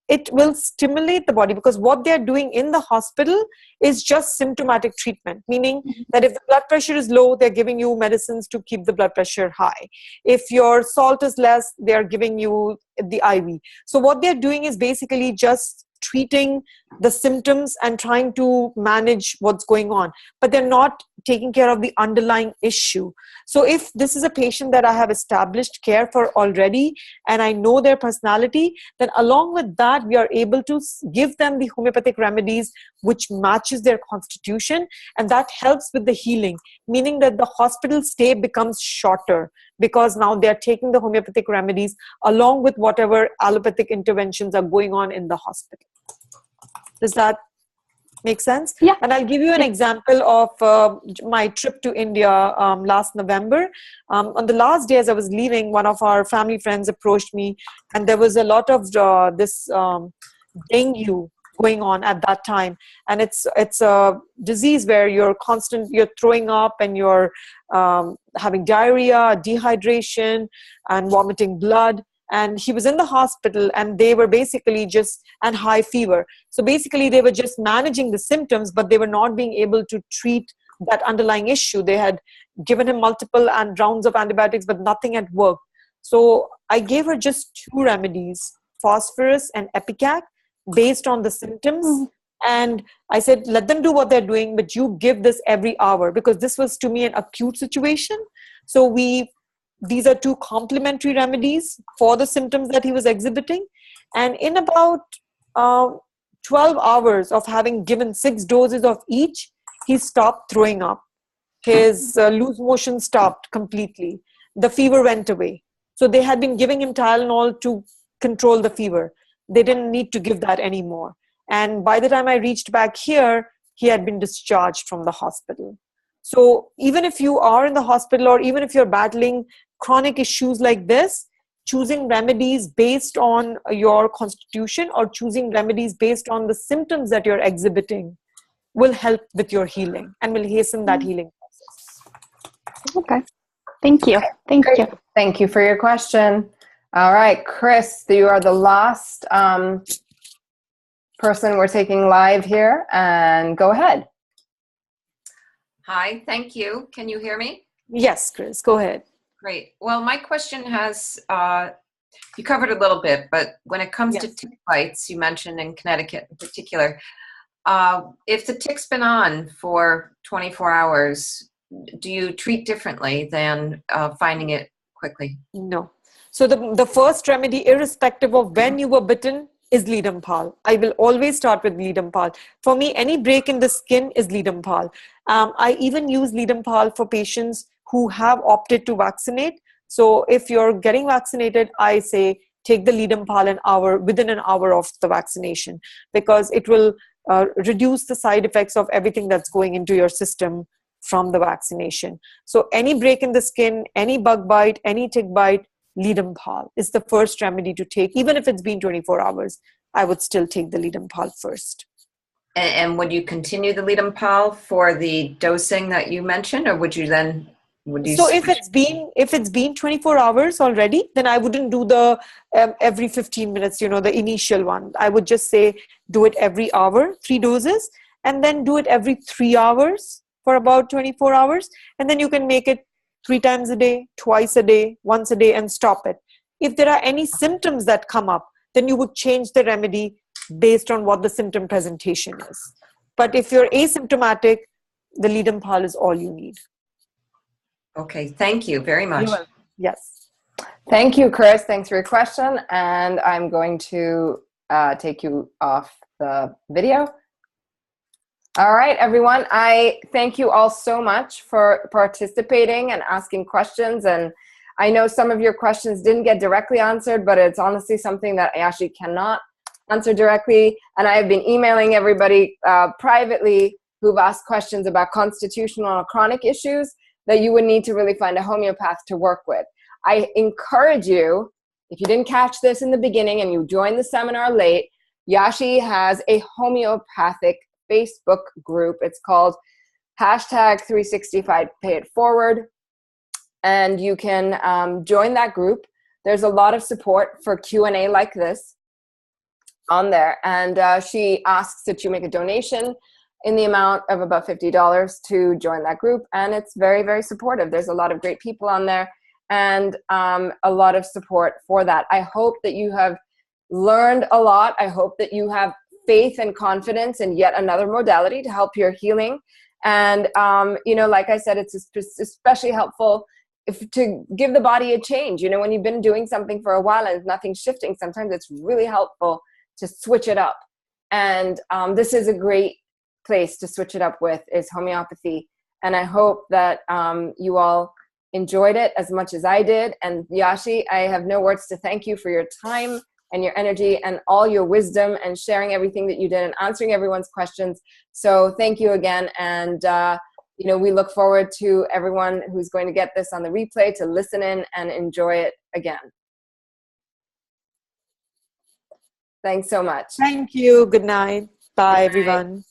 it will stimulate the body, because what they're doing in the hospital is just symptomatic treatment, meaning that if the blood pressure is low, they're giving you medicines to keep the blood pressure high. If your salt is less, they're giving you the IV. So what they're doing is basically just treating the symptoms and trying to manage what's going on, but they're not taking care of the underlying issue. So if this is a patient that I have established care for already, and I know their personality, then along with that, we are able to give them the homeopathic remedies which matches their constitution, and that helps with the healing, meaning that the hospital stay becomes shorter, because now they're taking the homeopathic remedies along with whatever allopathic interventions are going on in the hospital. Does that make sense? Yeah. And I'll give you an example of my trip to India last November. On the last day as I was leaving, one of our family friends approached me, and there was a lot of this dengue going on at that time, and it's a disease where you're throwing up, and you're having diarrhea, dehydration, and vomiting blood. And he was in the hospital, and they were basically and high fever. So basically they were just managing the symptoms, but they were not being able to treat that underlying issue. They had given him multiple rounds of antibiotics, but nothing had worked. So I gave her just 2 remedies, phosphorus and epicac, based on the symptoms. And I said, let them do what they're doing, but you give this every hour, because this was to me an acute situation. So these are 2 complementary remedies for the symptoms that he was exhibiting. And in about 12 hours of having given 6 doses of each, he stopped throwing up. His loose motion stopped completely. The fever went away. So they had been giving him Tylenol to control the fever. They didn't need to give that anymore. And by the time I reached back here, he had been discharged from the hospital. So even if you are in the hospital, or even if you're battling chronic issues like this, choosing remedies based on your constitution, or choosing remedies based on the symptoms that you're exhibiting, will help with your healing and will hasten that healing process. Okay. Thank you. Thank you. Thank you for your question. All right, Chris, you are the last person we're taking live here, and go ahead. Hi, thank you. Can you hear me? Yes, Chris, go ahead. Great. Well, my question has, you covered a little bit, but when it comes to tick bites, you mentioned in Connecticut in particular, if the tick's been on for 24 hours, do you treat differently than finding it quickly? No. So the first remedy, irrespective of when you were bitten, is Lidam Pal. I will always start with Lidam Pal. For me, any break in the skin is Lidam Pal. I even use Lidam Pal for patients who have opted to vaccinate. So if you're getting vaccinated, I say take the Leadempal within an hour of the vaccination, because it will reduce the side effects of everything that's going into your system from the vaccination. So any break in the skin, any bug bite, any tick bite, Leadempal is the first remedy to take. Even if it's been 24 hours, I would still take the Leadempal first. And would you continue the Leadempal for the dosing that you mentioned, or would you then? So if it's been 24 hours already, then I wouldn't do the every 15 minutes, the initial one. I would just say do it every hour, 3 doses, and then do it every 3 hours for about 24 hours. And then you can make it 3 times a day, twice a day, once a day, and stop it. If there are any symptoms that come up, then you would change the remedy based on what the symptom presentation is. But if you're asymptomatic, the Leadempal is all you need. Okay, thank you very much. Yes. Thank you, Chris. Thanks for your question. And I'm going to take you off the video. All right, everyone. I thank you all so much for participating and asking questions. And I know some of your questions didn't get directly answered, but it's honestly something that I actually cannot answer directly. And I have been emailing everybody privately who've asked questions about constitutional or chronic issues that you would need to really find a homeopath to work with. I encourage you, if you didn't catch this in the beginning and you joined the seminar late, Yashi has a homeopathic Facebook group. It's called #365 Pay It Forward. And you can join that group. There's a lot of support for Q&A like this on there. And she asks that you make a donation in the amount of about $50 to join that group. And it's very, very supportive. There's a lot of great people on there and a lot of support for that. I hope that you have learned a lot. I hope that you have faith and confidence in yet another modality to help your healing. And, like I said, it's especially helpful to give the body a change. When you've been doing something for a while and nothing's shifting, sometimes it's really helpful to switch it up. And this is a great place to switch it up with, is homeopathy. And I hope that you all enjoyed it as much as I did. And Yashi, I have no words to thank you for your time and your energy and all your wisdom and sharing everything that you did and answering everyone's questions. So thank you again. And we look forward to everyone who's going to get this on the replay to listen in and enjoy it again. Thanks so much. Thank you. Good night. Bye, everyone.